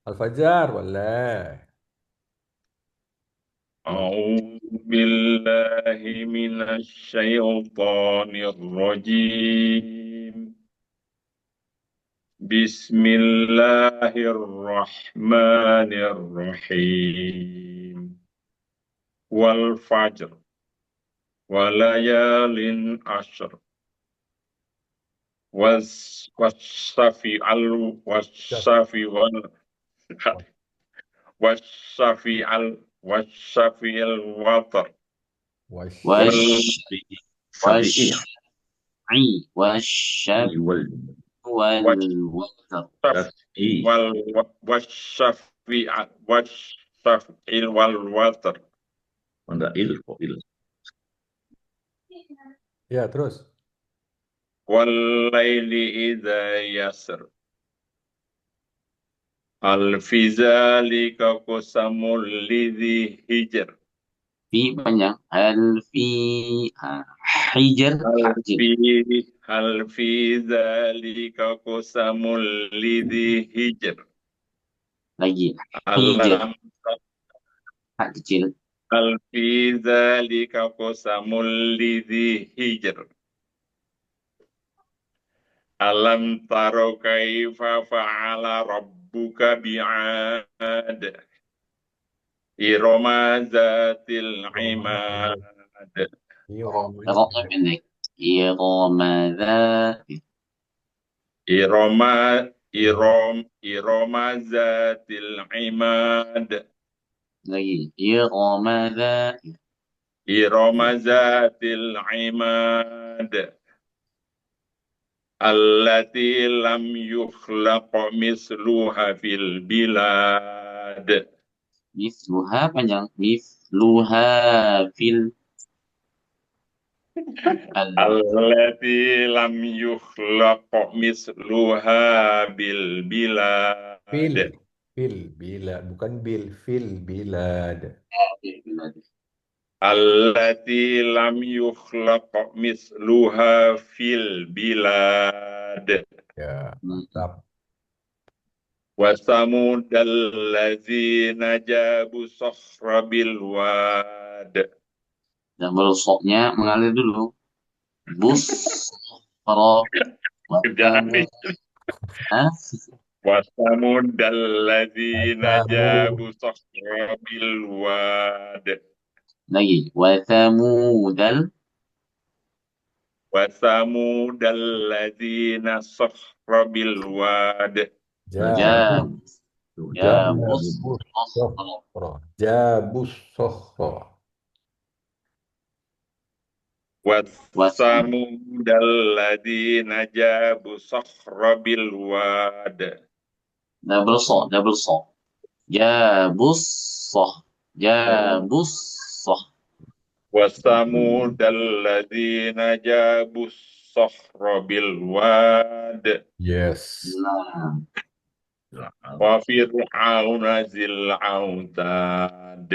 Speaker 1: Al-Fajar, boleh.
Speaker 3: A'udzu billahi minasy syaithanir rajim. Bismillahirrahmanirrahim. Wal fajr walayalin ashr wassafi wal wassafi al watar wal
Speaker 5: Wasyai wasyaf walwatar.
Speaker 3: wassafi wal watar
Speaker 4: Mana il kok il.
Speaker 1: Ya, terus.
Speaker 3: wal laili idza yasr al fi zalika qasamul lidhi hijr
Speaker 5: Fi panjang. Hijr.
Speaker 3: hal fi zalika qasamul lidhi hijr
Speaker 5: Lagi. Hijr.
Speaker 3: alam
Speaker 5: Hak kecil.
Speaker 3: hal fi zalika qasamul lidhi hijr alam taro kaifa fa'ala rabbuka bi'ad irama zatil imad
Speaker 5: Roknya pendek.
Speaker 3: irama zatil imad
Speaker 5: Lagi.
Speaker 3: irama zatil imad allati lam yukhlaq misluha fil bilad
Speaker 5: Misluha panjang. Misluha fil.
Speaker 3: allati lam yukhlaq misluha bil bilad
Speaker 1: Bilad, bukan fil bilad.
Speaker 3: allati lam yukhlaq misluha fil bilad
Speaker 1: Ya, mantap.
Speaker 3: wa samudal ladzina jabu sakhra bil wad
Speaker 5: Dan bersoknya mengalir dulu. Bus. Para.
Speaker 3: kerjaan nih wa samudal ladzina jabu sakhra bil wad
Speaker 5: Lagi. Wathamudal.
Speaker 3: Wasamudal ladzina sakhra bil wad
Speaker 1: Jabus sokhra.
Speaker 3: Wasamudal ladzina jabu sakhra bil wad
Speaker 5: Double sok. Jabus soh.
Speaker 3: Wasamudal ladzina jabu sakhra bil wad
Speaker 1: Yes.
Speaker 3: wa fir'auna zil autad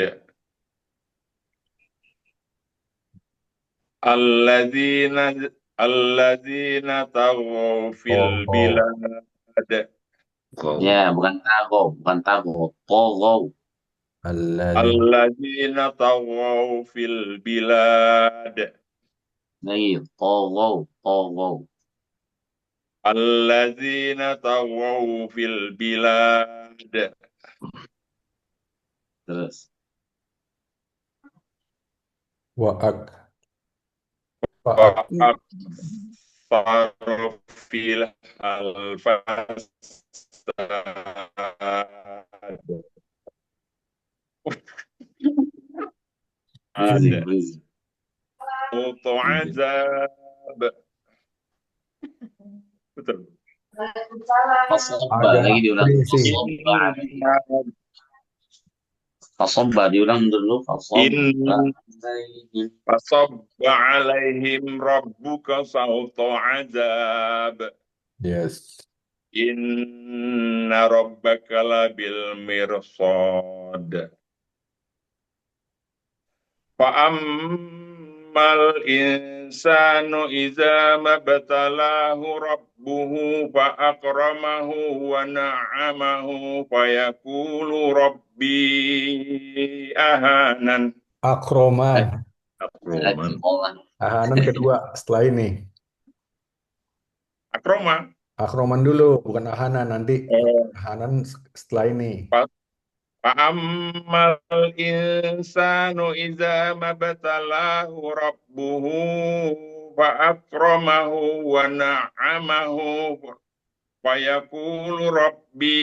Speaker 3: alladzina taghaw fil bilad
Speaker 5: Ya, bukan tago. Togo.
Speaker 3: alladzina taghaw fil bilad
Speaker 5: Lagi. Togo.
Speaker 3: alladzina taghaw fil bilad.
Speaker 5: Terus.
Speaker 1: Wa'ak.
Speaker 3: Fa'aktaru fil al-fasad.
Speaker 5: Freezing,
Speaker 3: Ada.
Speaker 5: freezing.
Speaker 3: Auto azab. Betul.
Speaker 5: Fasobba,
Speaker 1: Agak
Speaker 5: lagi diulang.
Speaker 1: freezing.
Speaker 5: Fasobba alaihim. Fasobba, diulang dulu. Fasobba alaihim.
Speaker 3: Fasabba alaihim rabbuka sauta azab.
Speaker 1: Yes.
Speaker 3: Inna rabbaka labil mirsad. Fa'ammal insanu iza mabtalahu rabbuhu fa'akramahu wa na'amahu fayakulu rabbi ahanan.
Speaker 1: Akroman.
Speaker 4: Akroman.
Speaker 1: Ahanan kedua setelah ini.
Speaker 3: Akroma.
Speaker 1: Akroman dulu, bukan ahanan. Nanti ahanan setelah ini.
Speaker 3: Fa'ammal insanu iza mabtalahu rabbuhu fa'akramahu wa na'amahu fayaqulu rabbi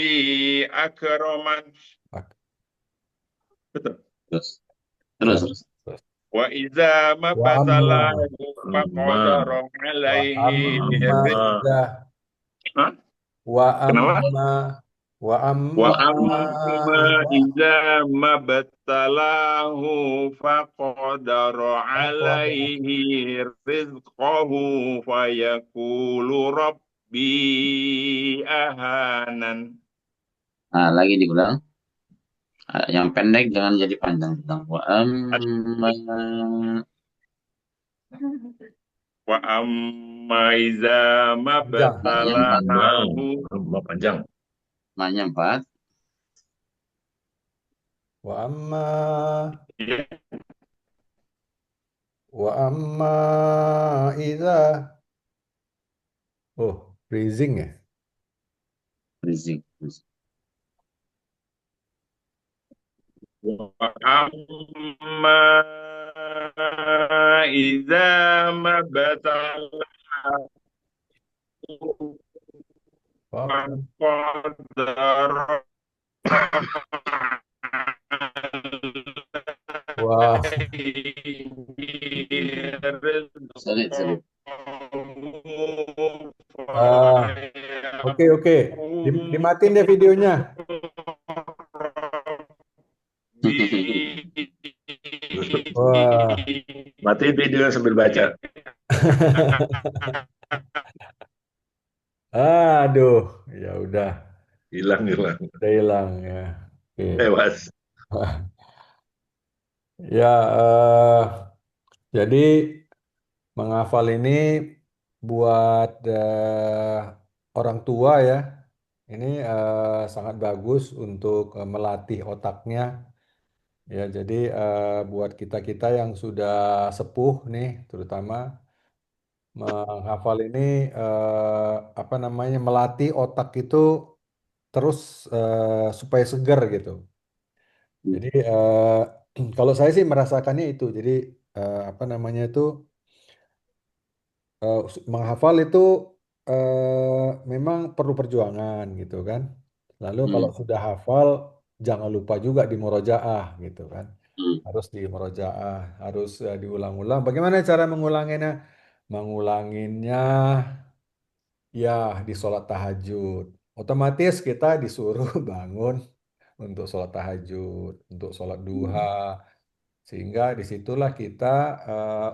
Speaker 3: akraman. Betul.
Speaker 5: Terus.
Speaker 3: Wa iza mabtalahu faqadara alaihi rizqah.
Speaker 1: Wa amma
Speaker 3: iza mabtalahu faqadara alaihi rizqahu fayaqulu rabbi ahanan.
Speaker 5: Nah, lagi diulang. Yang pendek jangan jadi panjang.
Speaker 3: Wa amma iza mabtalahu.
Speaker 4: Panjang.
Speaker 5: Namanya 4.
Speaker 1: Wa amma idza. Oh, freezing ya?
Speaker 5: Freezing.
Speaker 3: Wa amma iza mabtalahu faqadara.
Speaker 1: Wah.
Speaker 5: Sulit.
Speaker 1: Oke. Dimatiin deh videonya. Wah.
Speaker 4: Matiin videonya sambil baca.
Speaker 1: Aduh, ya udah.
Speaker 4: Hilang.
Speaker 1: Udah hilang ya. Oke.
Speaker 4: Tewas.
Speaker 1: Ya, jadi menghafal ini buat orang tua ya. Ini sangat bagus untuk melatih otaknya. Ya, jadi buat kita-kita yang sudah sepuh nih, terutama menghafal ini melatih otak itu terus supaya segar gitu. Jadi kalau saya sih merasakannya itu. Jadi menghafal itu memang perlu perjuangan gitu kan. Lalu kalau sudah hafal jangan lupa juga di murojaah gitu kan. Harus di murojaah, harus diulang-ulang. Bagaimana cara mengulanginya? Mengulanginya ya di sholat tahajud. Otomatis kita disuruh bangun untuk sholat tahajud, untuk sholat duha. Sehingga disitulah kita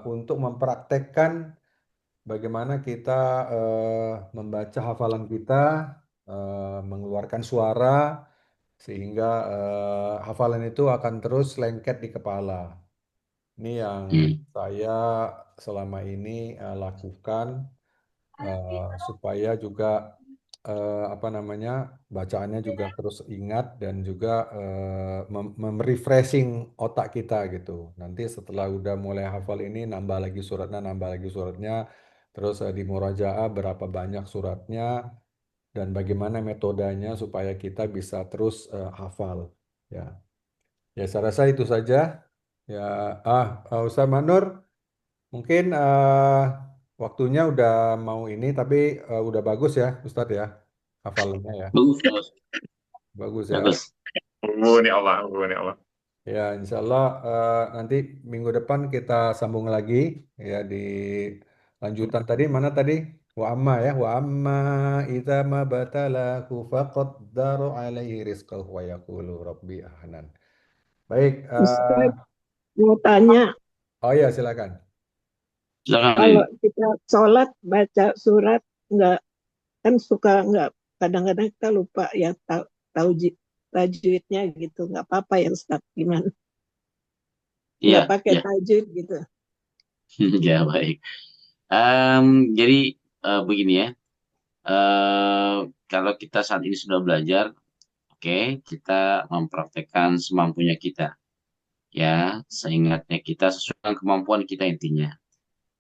Speaker 1: untuk mempraktekkan bagaimana kita membaca hafalan kita, mengeluarkan suara, sehingga hafalan itu akan terus lengket di kepala. Ini yang saya selama ini lakukan supaya juga bacaannya juga terus ingat dan juga refreshing otak kita gitu. Nanti setelah udah mulai hafal ini nambah lagi suratnya, terus di murojaah berapa banyak suratnya, dan bagaimana metodenya supaya kita bisa terus hafal. Ya, ya saya rasa itu saja. Ya, Ustaz Manur, mungkin waktunya udah mau ini, tapi udah bagus ya, Ustadz ya, hafalannya ya,
Speaker 5: Bagus, bagus,
Speaker 1: bagus ya.
Speaker 5: bagus.
Speaker 3: Ini Allah, ini Allah.
Speaker 1: Ya, insya Allah nanti minggu depan kita sambung lagi ya di lanjutan tadi mana tadi? Wa amma ya, wa amma idza ma batalahu faqaddaru alaihi rizqahu wa yaqulu rabbi ahnan. Baik,
Speaker 13: Ustaz mau tanya,
Speaker 1: oh ya silakan.
Speaker 5: Silakan,
Speaker 13: kalau
Speaker 5: Lin.
Speaker 13: kita sholat baca surat nggak, kan suka nggak, kadang-kadang kita lupa ya tajwidnya gitu, nggak apa-apa ya Ustaz, gimana?
Speaker 5: Iya,
Speaker 13: Nggak pakai
Speaker 5: iya.
Speaker 13: tajwid gitu.
Speaker 5: Ya, baik. Jadi begini ya. Kalau kita saat ini sudah belajar, oke, kita mempraktekkan semampunya kita, ya, seingatnya kita sesuai dengan kemampuan kita intinya.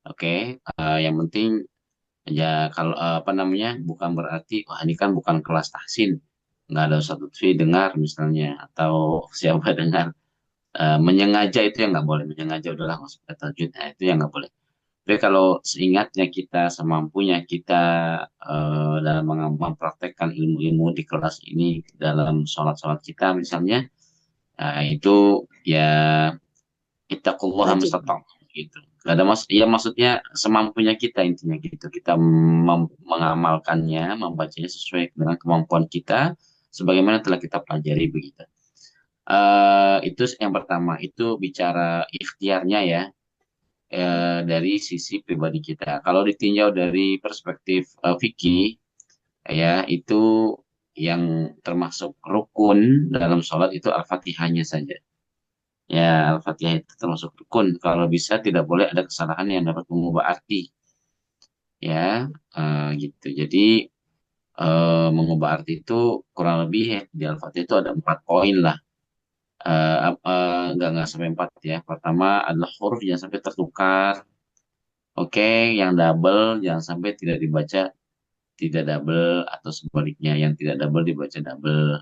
Speaker 5: Oke, yang penting ya kalau apa namanya, bukan berarti wah ini kan bukan kelas tahsin, nggak ada Ustadz Lutfi dengar misalnya atau siapa dengar, menyengaja itu yang nggak boleh, menyengaja udahlah masuk ke tajwid, nah, itu yang nggak boleh. Tapi kalau seingatnya kita, semampunya kita dalam mempraktekkan ilmu-ilmu di kelas ini dalam sholat-sholat kita misalnya, itu ya ittaqullaha
Speaker 13: Wajib.
Speaker 5: mastata'tum gitu. Gak ada ya maksudnya semampunya kita intinya gitu. Kita mengamalkannya, membacanya sesuai dengan kemampuan kita, sebagaimana telah kita pelajari begitu. Itu yang pertama, itu bicara ikhtiarnya ya, dari sisi pribadi kita. Kalau ditinjau dari perspektif fikih, ya itu yang termasuk rukun dalam sholat itu al-fatihahnya saja. Ya, Al-Fatihah itu termasuk rukun. Kalau bisa tidak boleh ada kesalahan yang dapat mengubah arti. Ya, gitu. Jadi mengubah arti itu kurang lebih ya, di Al-Fatihah itu ada 4 poin lah. Nggak sampai 4 ya. Pertama adalah huruf jangan sampai tertukar. Oke, yang double jangan sampai tidak dibaca tidak double, atau sebaliknya yang tidak double dibaca double.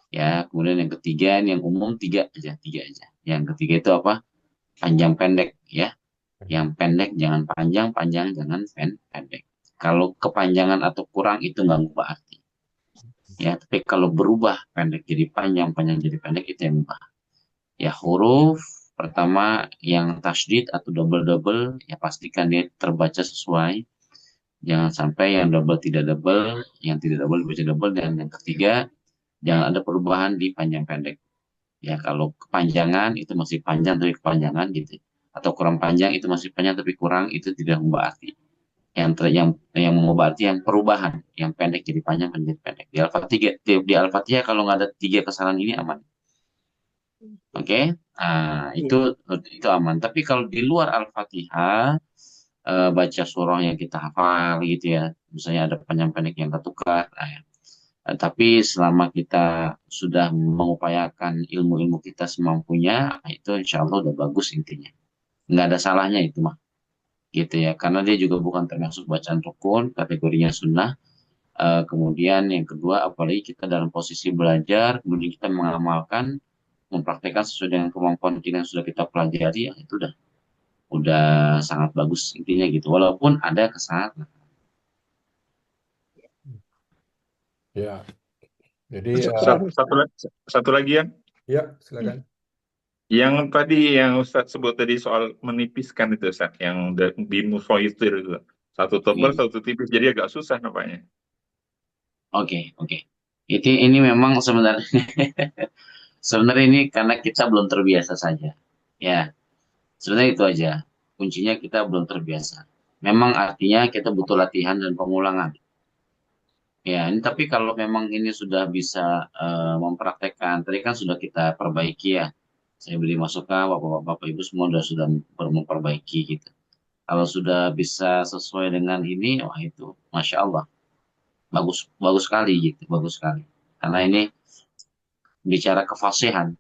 Speaker 5: Ya, kemudian yang ketiga, ini yang umum tiga aja. Yang ketiga itu apa? Panjang pendek ya. Yang pendek jangan panjang, panjang jangan pendek. Kalau kepanjangan atau kurang itu nggak ngubah arti. Ya, tapi kalau berubah pendek jadi panjang, panjang jadi pendek itu yang ngubah. Ya, huruf pertama yang tasydid atau double-double ya pastikan dia terbaca sesuai. Jangan sampai yang double tidak double, yang tidak double dibaca double, dan yang ketiga jangan ada perubahan di panjang pendek. Ya, kalau kepanjangan itu masih panjang tapi kepanjangan gitu. Atau kurang panjang itu masih panjang tapi kurang, itu tidak mengubah arti. Yang mengubah arti yang perubahan, yang pendek jadi panjang, panjang jadi pendek. Di Al-Fatihah kalau nggak ada 3 kesalahan ini aman. Oke, itu aman. Tapi kalau di luar Al-Fatihah, baca surah yang kita hafal gitu ya, misalnya ada panjang pendek yang ketukar, tapi selama kita sudah mengupayakan ilmu-ilmu kita semampunya, itu insya Allah udah bagus intinya. Nggak ada salahnya itu mah. Gitu ya. Karena dia juga bukan termasuk bacaan rukun, kategorinya sunnah. Kemudian yang kedua, apalagi kita dalam posisi belajar, kemudian kita mengamalkan, mempraktekkan sesuai dengan kemampuan kita yang sudah kita pelajari, ya itu udah sangat bagus intinya gitu. Walaupun ada kesalahan.
Speaker 1: Ya, jadi
Speaker 3: Satu lagi ya.
Speaker 1: ya silakan.
Speaker 3: Yang tadi yang Ustadz sebut tadi soal menipiskan itu Ustadz, yang bimusoitir itu. Satu tebal, satu tipis, jadi agak susah nampaknya.
Speaker 5: Oke. Ini memang sebenarnya ini karena kita belum terbiasa saja. Ya, sebenarnya itu aja. Kuncinya kita belum terbiasa. Memang artinya kita butuh latihan dan pengulangan. Ya, ini tapi kalau memang ini sudah bisa mempraktekkan, tadi kan sudah kita perbaiki ya. Saya beri masukan, bapak-bapak, ibu semua sudah memperbaiki gitu. Kalau sudah bisa sesuai dengan ini, wah itu, masya Allah, bagus sekali gitu, bagus sekali. Karena ini bicara kefasihan.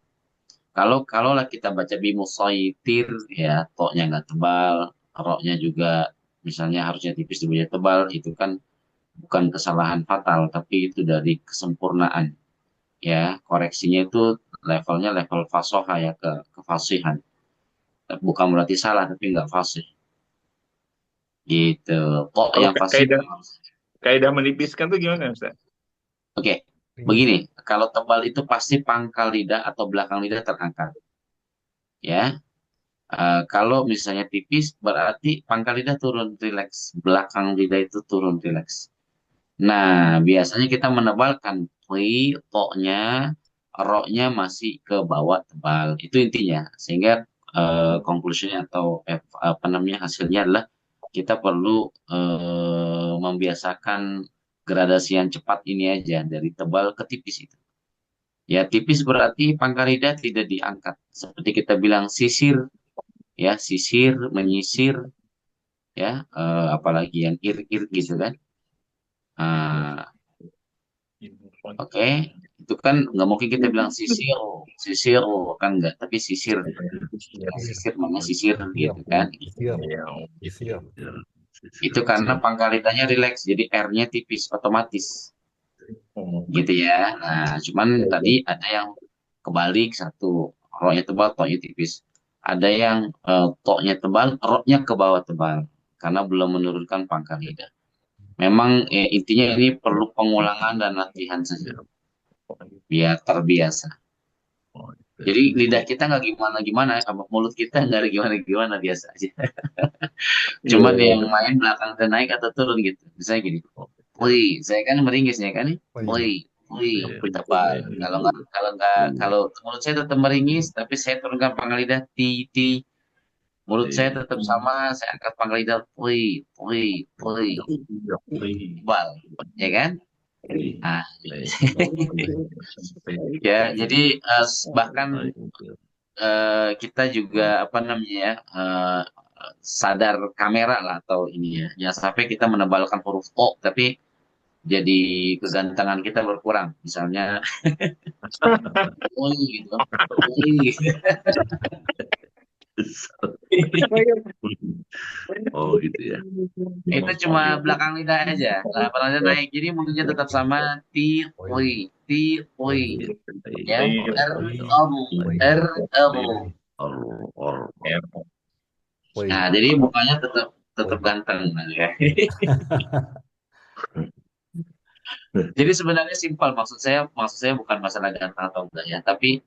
Speaker 5: Kalau lah kita baca bimusaitir, ya, toknya nggak tebal, roknya juga misalnya harusnya tipis dibaca tebal, itu kan bukan kesalahan fatal, tapi itu dari kesempurnaan. Ya, koreksinya itu levelnya level fasoha ya, kefasihan. Bukan berarti salah, tapi nggak fasih. Gitu. Kok
Speaker 3: Kalau
Speaker 5: yang fasih
Speaker 3: kaidah
Speaker 5: memang.
Speaker 3: kaidah menipiskan tuh gimana, Ustaz?
Speaker 5: Oke, begini. Kalau tebal itu pasti pangkal lidah atau belakang lidah terangkat. Ya, kalau misalnya tipis berarti pangkal lidah turun rileks, belakang lidah itu turun rileks. Nah, biasanya kita menebalkan to-nya, ro-nya masih ke bawah tebal. Itu intinya. Sehingga conclusion-nya atau apa namanya hasilnya adalah kita perlu membiasakan gradasi yang cepat ini aja dari tebal ke tipis itu. Ya, tipis berarti pangkal lidah tidak diangkat. Seperti kita bilang sisir, ya sisir, menyisir, ya apalagi yang ir-ir gitu kan. Oke, itu kan nggak mungkin kita bilang sisir, sisir kan nggak, tapi sisir, sisir mana sisir gitu kan. Itu karena pangkal lidahnya rileks, jadi R-nya tipis otomatis, gitu ya. Nah, cuman tadi ada yang kebalik satu, ro-nya tebal, to-nya tipis. Ada yang to-nya tebal, ro-nya ke bawah tebal, karena belum menurunkan pangkal lidah. Memang intinya ini perlu pengulangan dan latihan saja, biar terbiasa. Jadi lidah kita nggak gimana-gimana, sama mulut kita nggak ada gimana-gimana, biasa aja. Cuman yang main belakang dan naik atau turun gitu. Misalnya gini, woi, saya kan meringgisnya kan nih, woi, woi, tebal. Kalau mulut saya tetap meringis, tapi saya turunkan pangkal lidah, ti. Mulut saya tetap sama, saya angkat pangkal lidah, woi, woi, woi, tebal, ya kan? Ah, ya, jadi bahkan kita juga apa namanya ya sadar kamera lah atau ini ya, jangan sampai kita menebalkan huruf O tapi jadi kegantengan kita berkurang, misalnya oi gitu, oi.
Speaker 4: Oh gitu ya.
Speaker 5: Itu cuma belakang lidah aja, nah pernah naik, jadi mulutnya tetap sama, oi, ya, r nah jadi mukanya tetap ganteng ya. Jadi sebenarnya simpel, maksud saya bukan masalah ganteng atau enggak ya, tapi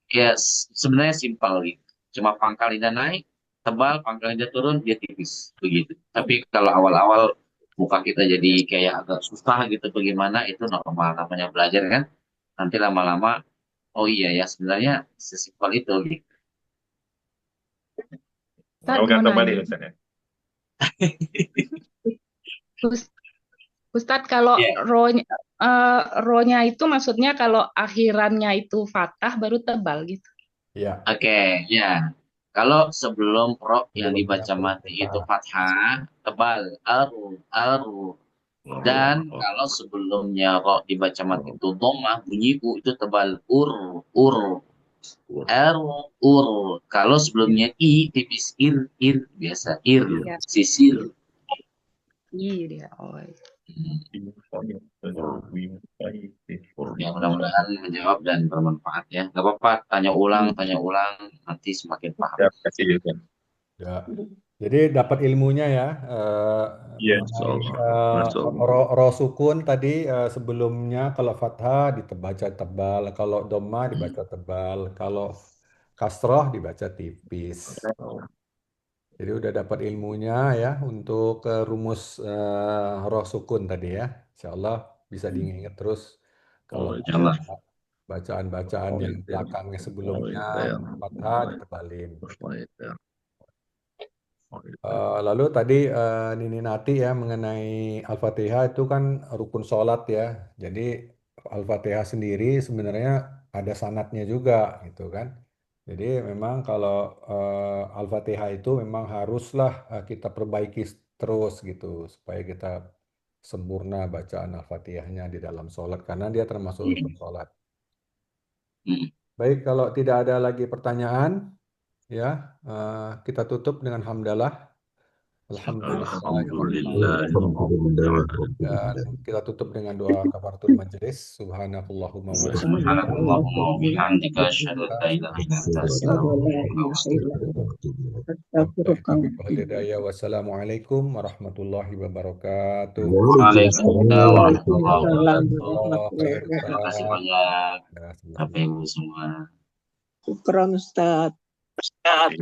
Speaker 5: ya sebenarnya simpel gitu. Cuma pangkal lidah naik, tebal, pangkal lidah turun, dia tipis begitu. Tapi kalau awal-awal muka kita jadi kayak agak susah gitu bagaimana, itu normal, namanya belajar kan. Nanti lama-lama, oh iya ya sebenarnya sesimpel itu gitu.
Speaker 3: Kalau nggak balik misalnya.
Speaker 10: Ustadz, kalau
Speaker 5: Yeah.
Speaker 10: ro-nya itu maksudnya kalau akhirannya itu fathah baru tebal gitu.
Speaker 1: Iya.
Speaker 5: Oke, ya. Kalau sebelum ro yang dibaca mati itu fathah, tebal, aru. Dan kalau sebelumnya ro dibaca mati itu dhammah, bunyi u itu tebal, ur. Kalau sebelumnya i tipis, ir biasa,
Speaker 10: Iya.
Speaker 5: sisir.
Speaker 10: Iya, oh.
Speaker 5: Ya mudah-mudahan menjawab dan bermanfaat ya. Gak apa-apa, tanya ulang, nanti semakin paham.
Speaker 1: Ya. Jadi dapat ilmunya ya.
Speaker 4: Iya,
Speaker 1: Ro sukun tadi sebelumnya kalau fathah dibaca tebal, kalau dhamma dibaca tebal, kalau kasroh dibaca tipis. Jadi udah dapat ilmunya ya untuk rumus ro sukun tadi ya. Insya Allah bisa diingat terus kalau ada bacaan-bacaan yang belakangnya sebelumnya fathah ditebalin. Lalu tadi Nini Nati ya mengenai Al-Fatihah itu kan rukun sholat ya. Jadi Al-Fatihah sendiri sebenarnya ada sanatnya juga gitu kan. Jadi memang kalau Al-Fatihah itu memang haruslah kita perbaiki terus gitu supaya kita sempurna bacaan Al-Fatihahnya di dalam sholat karena dia termasuk rukun sholat. Baik, kalau tidak ada lagi pertanyaan ya kita tutup dengan hamdalah. Alhamdulillah. Dan kita tutup dengan doa kafaratul majelis. Subhanakallahumma wa
Speaker 2: Subhanakallahumma wa bihamdika asyhadu an la ilaha illa anta astaghfiruka wa atubu ilaik.
Speaker 1: Wassalamualaikum warahmatullahi wabarakatuh.
Speaker 2: Waalaikumsalam warahmatullahi wabarakatuh.
Speaker 1: Allah khair,
Speaker 2: Terima kasih banyak
Speaker 1: Ya,
Speaker 2: Bapak Ibu semua.
Speaker 13: Syukron Ustaz.
Speaker 3: Ustaz.